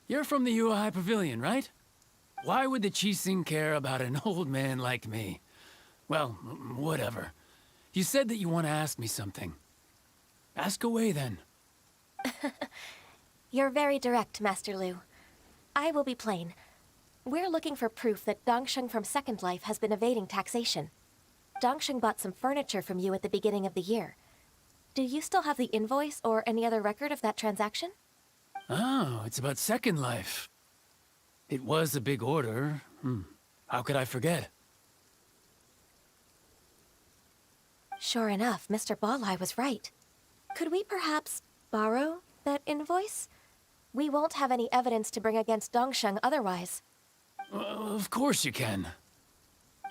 You're from the Yuehai Pavilion, right? Why would the Qixing care about an old man like me? Well, whatever. You said that you want to ask me something. Ask away, then. You're very direct, Master Lu. I will be plain. We're looking for proof that Dongsheng from Second Life has been evading taxation. Dongsheng bought some furniture from you at the beginning of the year. Do you still have the invoice or any other record of that transaction? Oh, it's about Second Life. It was a big order. How could I forget? Sure enough, Mr. Balai was right. Could we perhaps borrow that invoice? We won't have any evidence to bring against Dongsheng otherwise. Of course you can.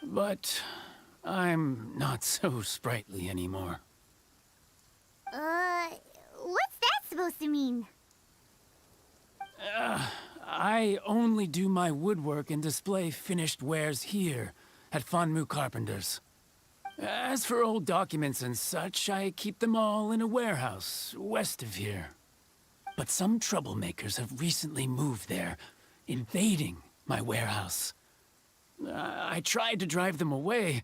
But I'm not so sprightly anymore. What's that supposed to mean? I only do my woodwork and display finished wares here at Fanmu Carpenters. As for old documents and such, I keep them all in a warehouse west of here. But some troublemakers have recently moved there, invading my warehouse. I tried to drive them away,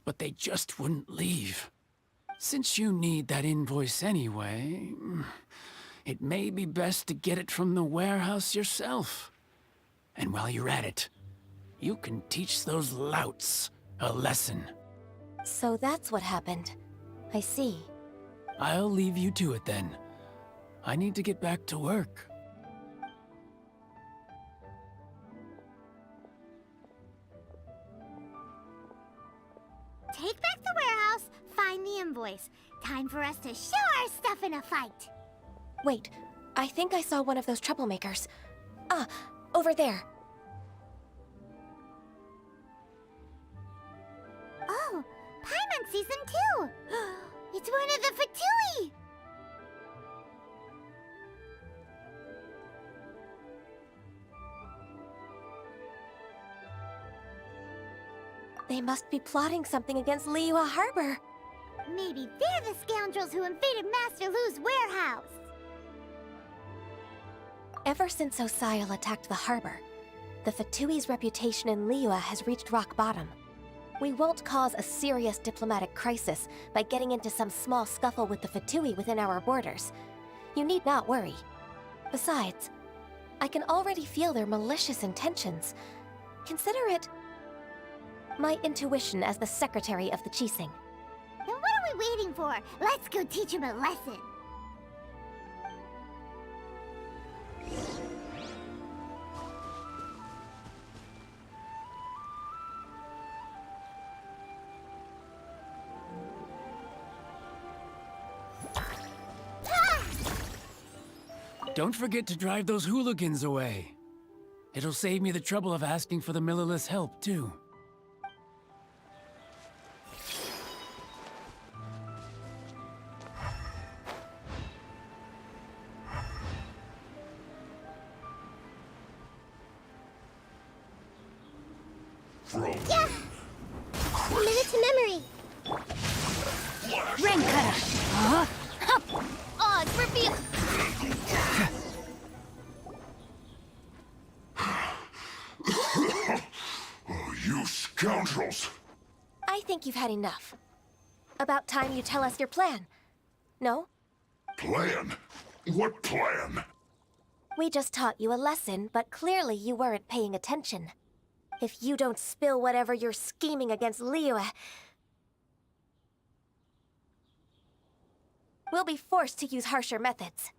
but they just wouldn't leave. Since you need that invoice anyway, it may be best to get it from the warehouse yourself. And while you're at it, you can teach those louts a lesson. So that's what happened. I see. I'll leave you to it then. I need to get back to work. Take back the warehouse, find the invoice. Time for us to show our stuff in a fight. Wait, I think I saw one of those troublemakers. Ah, over there. Oh, Paimon sees them too. It's one of the Fatui. They must be plotting something against Liyue Harbor. Maybe they're the scoundrels who invaded Master Lu's warehouse. Ever since Osial attacked the harbor, the Fatui's reputation in Liyue has reached rock bottom. We won't cause a serious diplomatic crisis by getting into some small scuffle with the Fatui within our borders. You need not worry. Besides, I can already feel their malicious intentions. Consider it my intuition as the secretary of the Qixing. Then what are we waiting for? Let's go teach him a lesson. Don't forget to drive those hooligans away. It'll save me the trouble of asking for the Millerless help, too. Yeah! Minute to memory. Rain cutter. Huh? Hup. Odds reveal. Oh, you scoundrels! I think you've had enough. About time you tell us your plan. No? Plan? What plan? We just taught you a lesson, but clearly you weren't paying attention. If you don't spill whatever you're scheming against Liyue, we'll be forced to use harsher methods.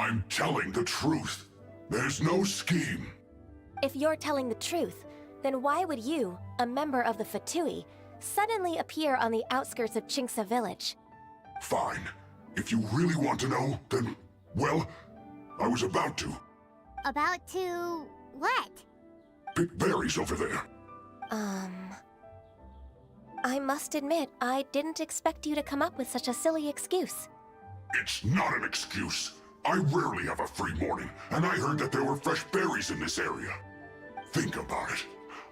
I'm telling the truth. There's no scheme. If you're telling the truth, then why would you, a member of the Fatui, suddenly appear on the outskirts of Chinksa village? Fine. If you really want to know, then, well, I was about to. About to... what? Pick berries over there. I must admit, I didn't expect you to come up with such a silly excuse. It's not an excuse. I rarely have a free morning, and I heard that there were fresh berries in this area. Think about it.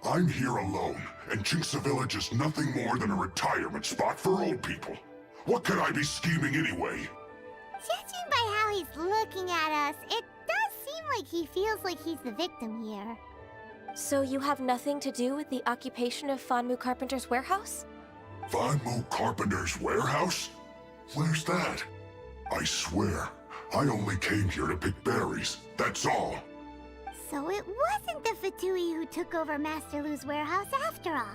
I'm here alone, and Chinksa Village is nothing more than a retirement spot for old people. What could I be scheming anyway? Judging by how he's looking at us, it does seem like he feels like he's the victim here. So you have nothing to do with the occupation of Fanmu Carpenter's warehouse? Fanmu Carpenter's warehouse? Where's that? I swear, I only came here to pick berries, that's all. So it wasn't the Fatui who took over Master Lu's warehouse after all.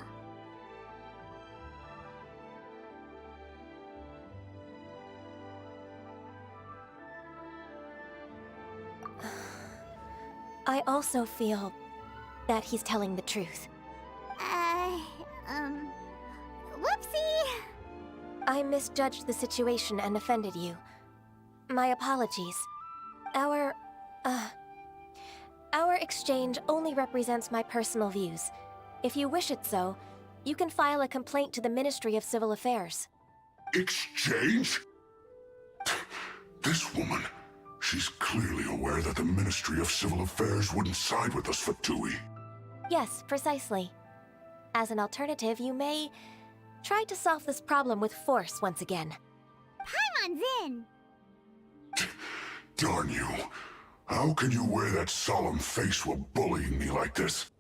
I also feel that he's telling the truth. Whoopsie! I misjudged the situation and offended you. My apologies. Our exchange only represents my personal views. If you wish it so, you can file a complaint to the Ministry of Civil Affairs. Exchange? This woman, she's clearly aware that the Ministry of Civil Affairs wouldn't side with us, Fatui. Yes, precisely. As an alternative, you may try to solve this problem with force once again. Paimon's in! Darn you. How can you wear that solemn face while bullying me like this?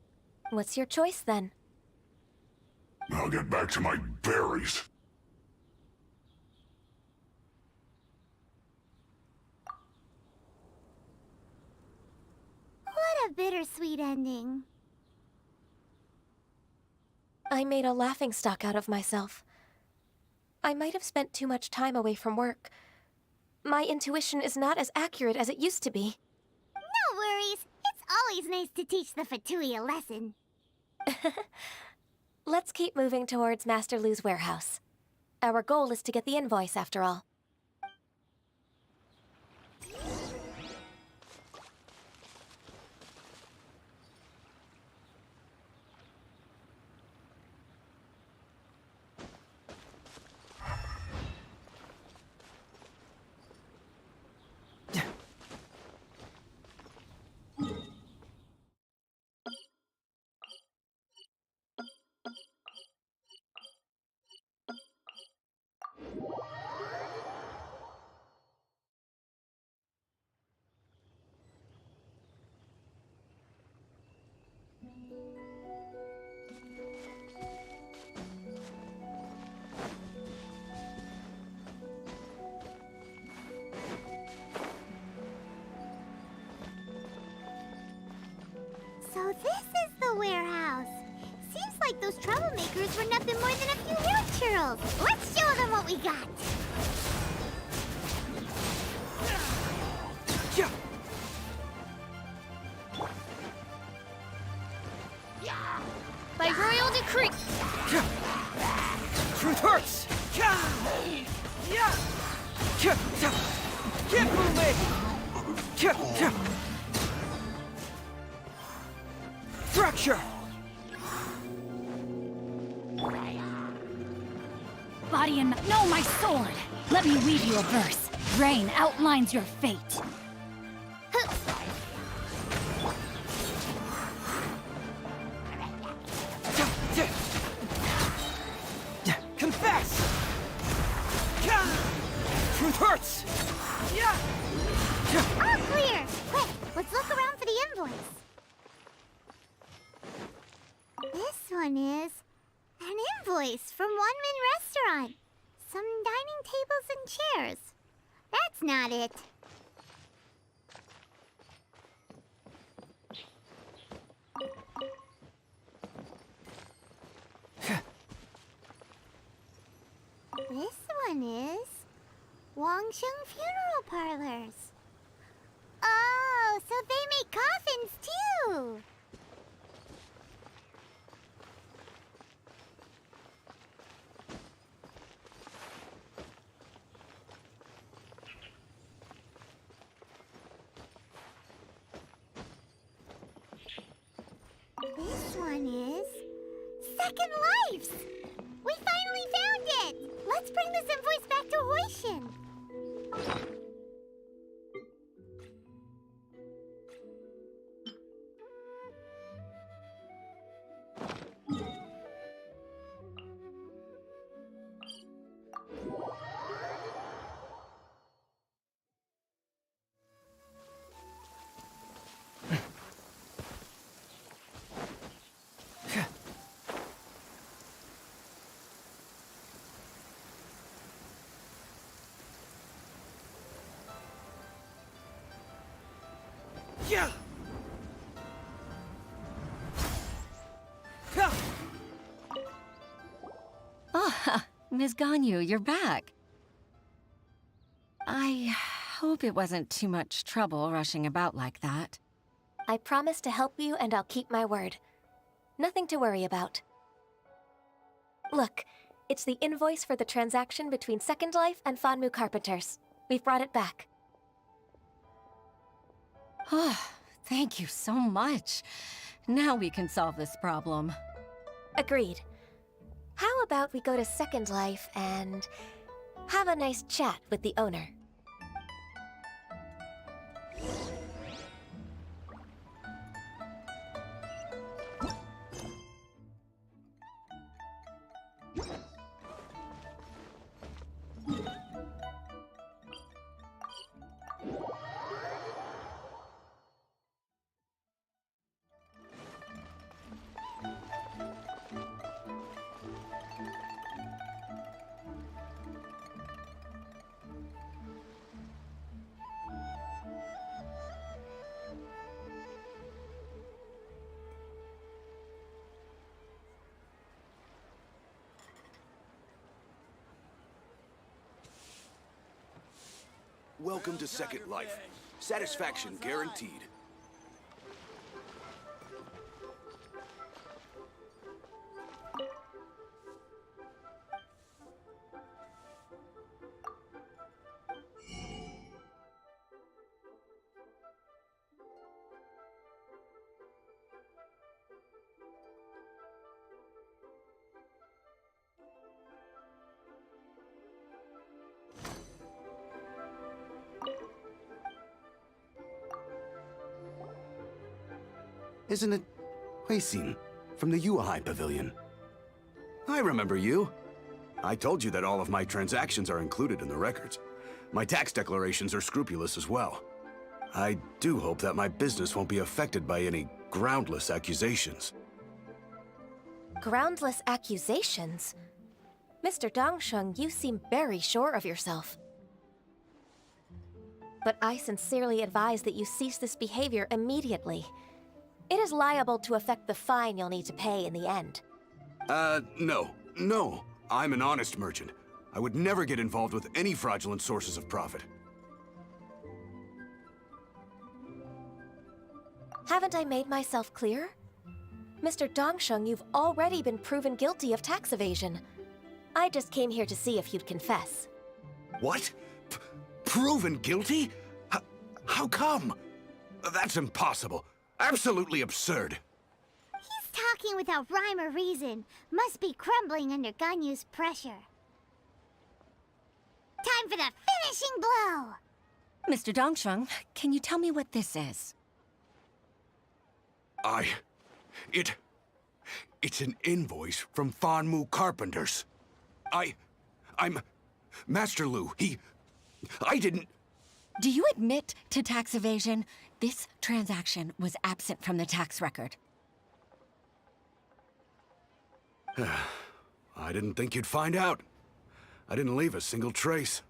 What's your choice, then? I'll get back to my berries. What a bittersweet ending. I made a laughingstock out of myself. I might have spent too much time away from work. My intuition is not as accurate as it used to be. No worries. It's always nice to teach the Fatui a lesson. Let's keep moving towards Master Lu's warehouse. Our goal is to get the invoice, after all. So this is the warehouse. Seems like those troublemakers were nothing more than a few hill churls. Let's show them what we got. By royal decree. Truth hurts! Keep moving! Fracture! Body and... No, my sword! Let me read you a verse. Rain outlines your fate. Confess! Truth hurts! All clear! Quick, let's look around for the invoice. This one is an invoice from One Min Restaurant. Some dining tables and chairs. That's not it. This one is Wangsheng Funeral Parlors. This one is Second Lives! We finally found it! Let's bring this invoice back to Hoishin. Yeah! Ah, Ms. Ganyu, you're back. I hope it wasn't too much trouble rushing about like that. I promise to help you and I'll keep my word. Nothing to worry about. Look, it's the invoice for the transaction between Second Life and Fanmu Carpenters. We've brought it back. Oh, thank you so much. Now we can solve this problem. Agreed. How about we go to Second Life and have a nice chat with the owner? Welcome to Second Life. Satisfaction guaranteed. Isn't it Huixin from the Yuehai Pavilion? I remember you. I told you that all of my transactions are included in the records. My tax declarations are scrupulous as well. I do hope that my business won't be affected by any groundless accusations. Groundless accusations? Mr. Dongsheng, you seem very sure of yourself. But I sincerely advise that you cease this behavior immediately. It is liable to affect the fine you'll need to pay in the end. No. I'm an honest merchant. I would never get involved with any fraudulent sources of profit. Haven't I made myself clear? Mr. Dongsheng, you've already been proven guilty of tax evasion. I just came here to see if you'd confess. What? Proven guilty? How come? That's impossible. Absolutely absurd. He's talking without rhyme or reason. Must be crumbling under Ganyu's pressure. Time for the finishing blow! Mr. Dongsheng, can you tell me what this is? It's an invoice from Fanmu Carpenters. I'm Master Lu. I didn't... Do you admit to tax evasion? This transaction was absent from the tax record. I didn't think you'd find out. I didn't leave a single trace.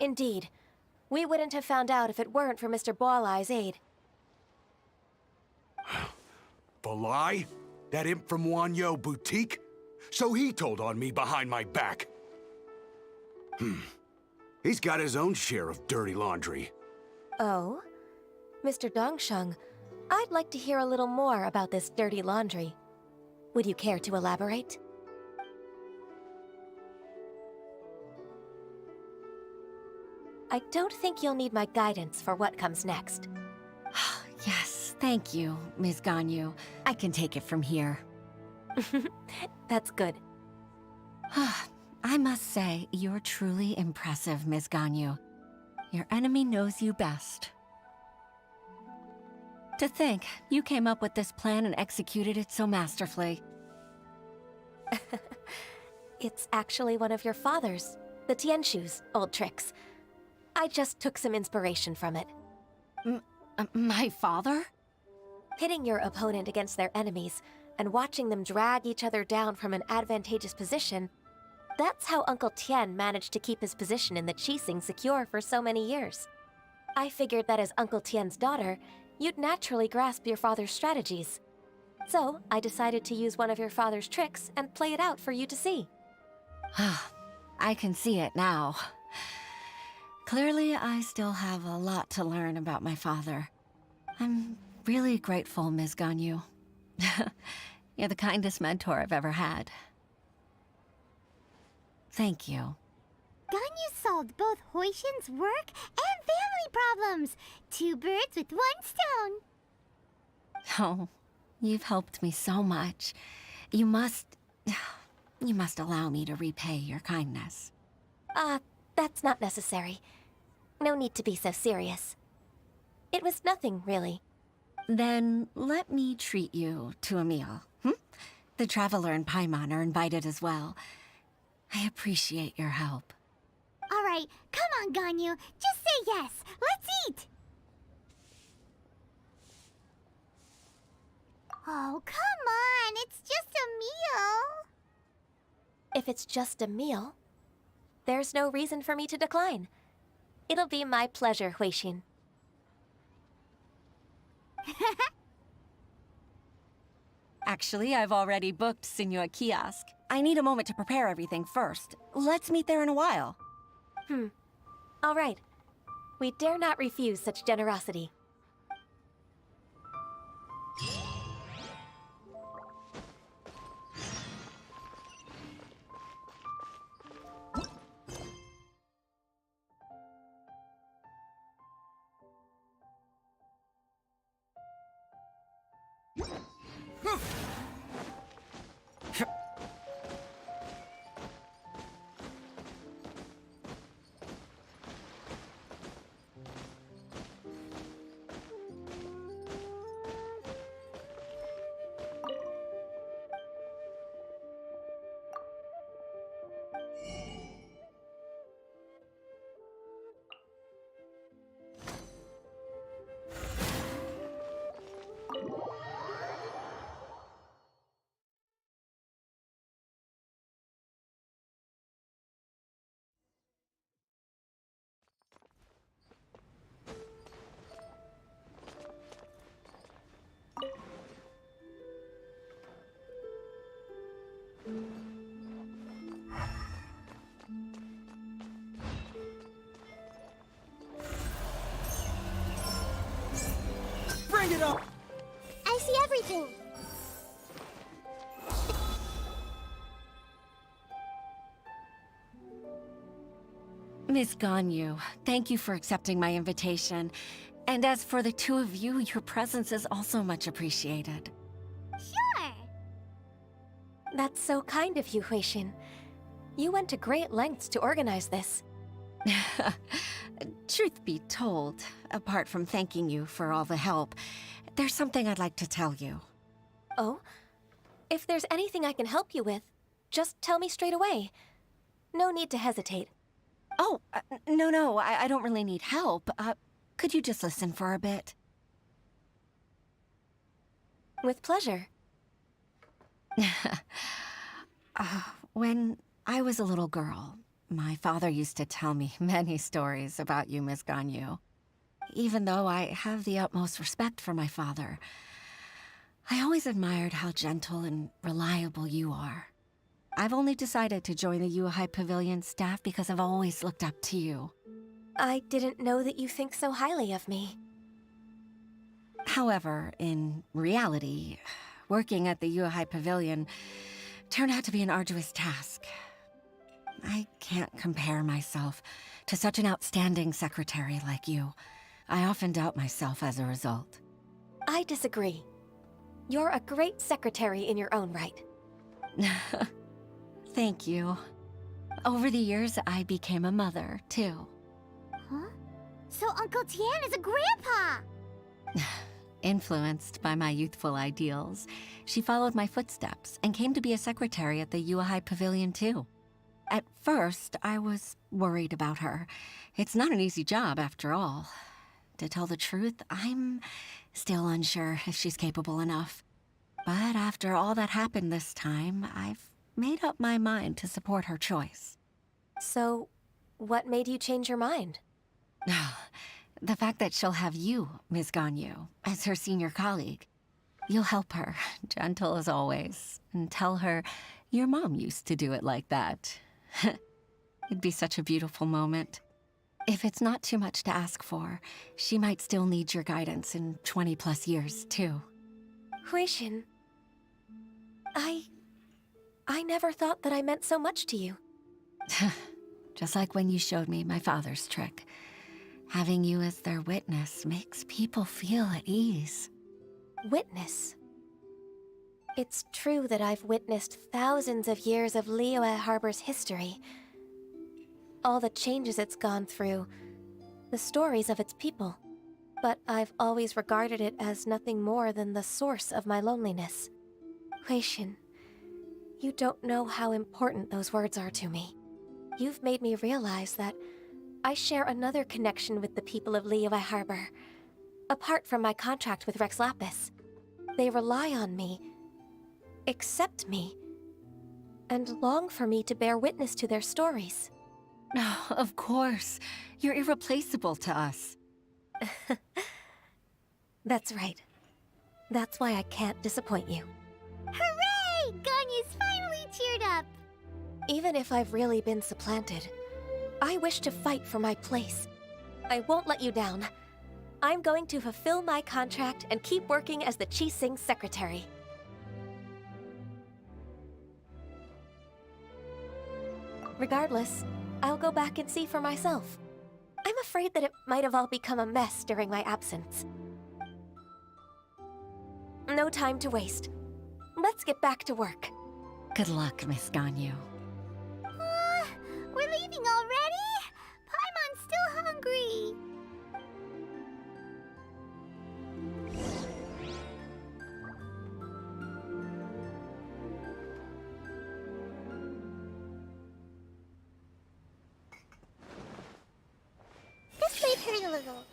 Indeed. We wouldn't have found out if it weren't for Mr. Boalai's aid. Balai? That imp from Wanyo Boutique? So he told on me behind my back. He's got his own share of dirty laundry. Oh? Mr. Dongsheng, I'd like to hear a little more about this dirty laundry. Would you care to elaborate? I don't think you'll need my guidance for what comes next. Yes, Thank you, Ms. Ganyu. I can take it from here. That's good. I must say, you're truly impressive, Ms. Ganyu. Your enemy knows you best. To think, you came up with this plan and executed it so masterfully. It's actually one of your father's, the Tianshu's, old tricks. I just took some inspiration from it. My father? Pitting your opponent against their enemies and watching them drag each other down from an advantageous position, that's how Uncle Tien managed to keep his position in the Qixing secure for so many years. I figured that as Uncle Tien's daughter, you'd naturally grasp your father's strategies. So, I decided to use one of your father's tricks and play it out for you to see. I can see it now. Clearly, I still have a lot to learn about my father. I'm really grateful, Ms. Ganyu. You're the kindest mentor I've ever had. Thank you. Ganyu solved both Huixin's work and family problems. 2 birds with 1 stone. Oh, you've helped me so much. You must allow me to repay your kindness. That's not necessary. No need to be so serious. It was nothing, really. Then let me treat you to a meal. The Traveler and Paimon are invited as well. I appreciate your help. All right, come on, Ganyu. Just say yes. Let's eat. Oh, come on. It's just a meal. If it's just a meal, there's no reason for me to decline. It'll be my pleasure, Huixin. Actually, I've already booked Senor Kiosk. I need a moment to prepare everything first. Let's meet there in a while. All right. We dare not refuse such generosity. Bring it up! I see everything. Miss Ganyu, thank you for accepting my invitation. And as for the 2 of you, your presence is also much appreciated. Sure. That's so kind of you, Huixin. You went to great lengths to organize this. Truth be told, apart from thanking you for all the help, there's something I'd like to tell you. Oh? If there's anything I can help you with, just tell me straight away. No need to hesitate. Oh, no, I don't really need help. Could you just listen for a bit? With pleasure. When I was a little girl, my father used to tell me many stories about you, Miss Ganyu. Even though I have the utmost respect for my father, I always admired how gentle and reliable you are. I've only decided to join the Yuhai Pavilion staff because I've always looked up to you. I didn't know that you think so highly of me. However, in reality, working at the Yuhai Pavilion turned out to be an arduous task. I can't compare myself to such an outstanding secretary like you. I often doubt myself as a result. I disagree. You're a great secretary in your own right. Thank you. Over the years, I became a mother, too. Huh? So Uncle Tian is a grandpa! Influenced by my youthful ideals, she followed my footsteps and came to be a secretary at the Yuehai Pavilion, too. At first, I was worried about her. It's not an easy job, after all. To tell the truth, I'm still unsure if she's capable enough. But after all that happened this time, I've made up my mind to support her choice. So, what made you change your mind? The fact that she'll have you, Ms. Ganyu, as her senior colleague. You'll help her, gentle as always, and tell her your mom used to do it like that. It'd be such a beautiful moment. If it's not too much to ask for, she might still need your guidance in 20+ years, too. Huixin, I never thought that I meant so much to you. Just like when you showed me my father's trick. Having you as their witness makes people feel at ease. Witness? It's true that I've witnessed thousands of years of Liyue Harbor's history. All the changes it's gone through, the stories of its people. But I've always regarded it as nothing more than the source of my loneliness. Huixin, you don't know how important those words are to me. You've made me realize that I share another connection with the people of Liyue Harbor. Apart from my contract with Rex Lapis, they rely on me, accept me, and long for me to bear witness to their stories. Oh, of course. You're irreplaceable to us. That's right. That's why I can't disappoint you. Hooray! Ganyu's finally cheered up! Even if I've really been supplanted, I wish to fight for my place. I won't let you down. I'm going to fulfill my contract and keep working as the Qixing secretary. Regardless, I'll go back and see for myself. I'm afraid that it might have all become a mess during my absence. No time to waste. Let's get back to work. Good luck, Miss Ganyu. We're leaving already? Paimon's still hungry. This might hurt a little.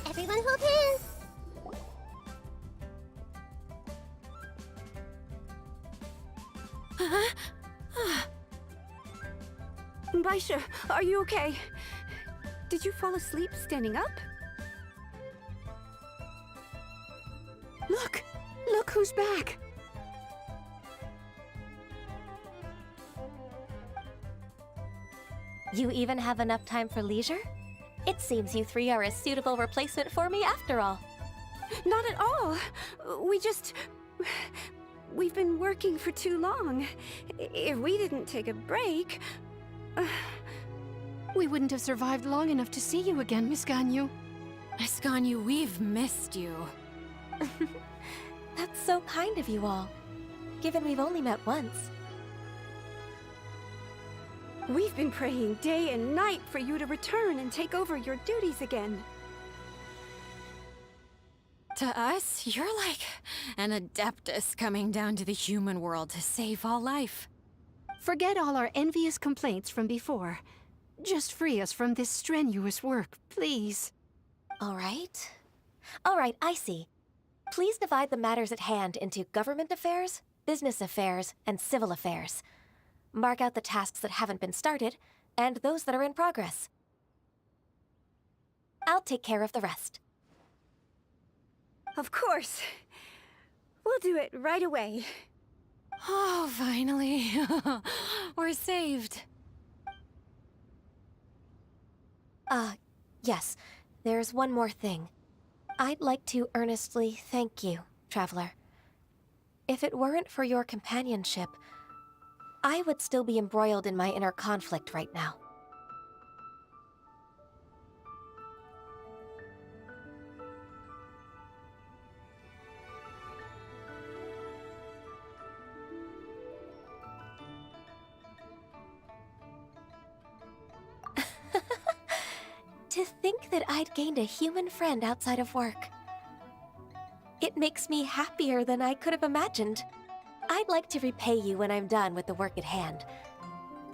Everyone hold hands. Baisha, are you okay? Did you fall asleep standing up? Look! Look who's back! You even have enough time for leisure? It seems you three are a suitable replacement for me after all. Not at all. We've been working for too long. If we didn't take a break... We wouldn't have survived long enough to see you again, Miss Ganyu. Miss Ganyu, we've missed you. That's so kind of you all, given we've only met once. We've been praying day and night for you to return and take over your duties again. To us, you're like an Adeptus coming down to the human world to save all life. Forget all our envious complaints from before. Just free us from this strenuous work, please. All right. All right, I see. Please divide the matters at hand into government affairs, business affairs, and civil affairs. Mark out the tasks that haven't been started, and those that are in progress. I'll take care of the rest. Of course. We'll do it right away. Oh, finally. We're saved. Yes. There's one more thing. I'd like to earnestly thank you, Traveler. If it weren't for your companionship, I would still be embroiled in my inner conflict right now. To think that I'd gained a human friend outside of work. It makes me happier than I could have imagined. I'd like to repay you when I'm done with the work at hand.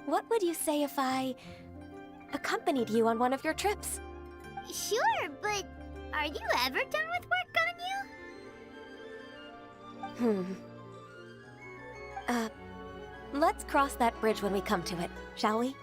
What would you say if I accompanied you on one of your trips? Sure, but are you ever done with work, Ganyu? Let's cross that bridge when we come to it, shall we?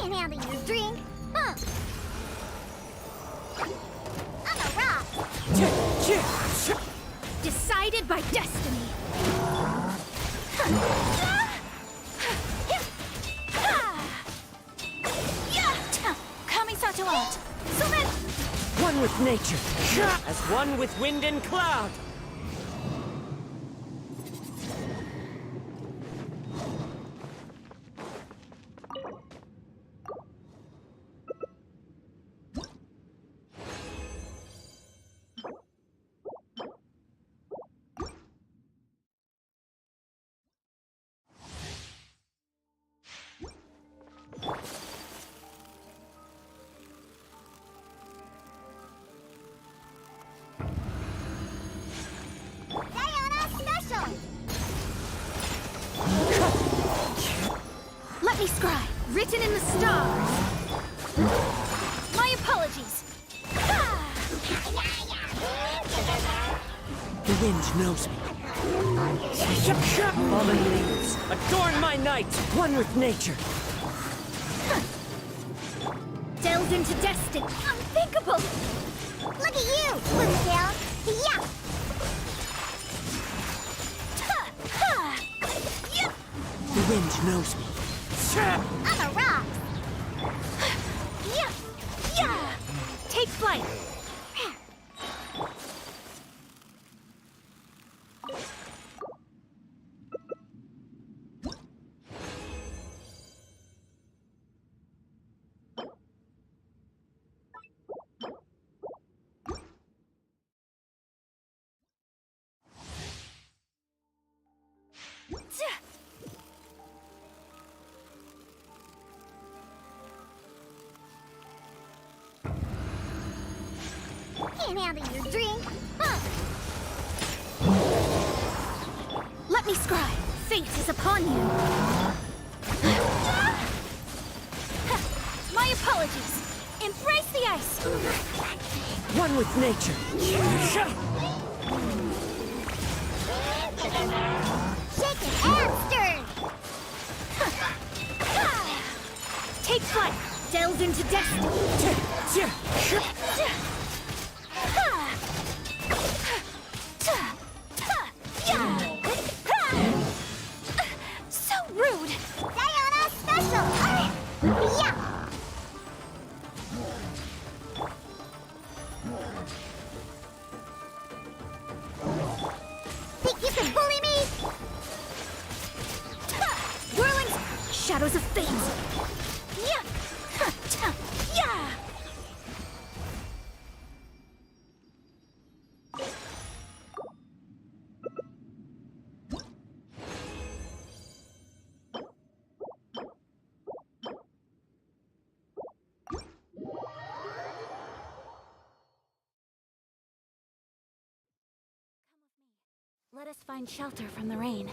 Can't handle your drink, huh? I'm a rock. Decided by destiny. Kamisato out. One with nature, as one with wind and cloud. me scry. Written in the stars. My apologies. The wind knows me. Fallen leaves, adorn my night, one with nature. Delved into destiny. Unthinkable. Look at you, Bluetail! Yeah! The wind knows me. I'm a rock! Yeah! Take flight. Can't handle your drink, huh? Let me scry. Fate is upon you. My apologies. Embrace the ice. One with nature. Shaken and stirred! Take flight. Delved into destiny. So rude. Diana special! Yeah! Think you can bully me? Whirling shadows of fate. Yeah. Let us find shelter from the rain.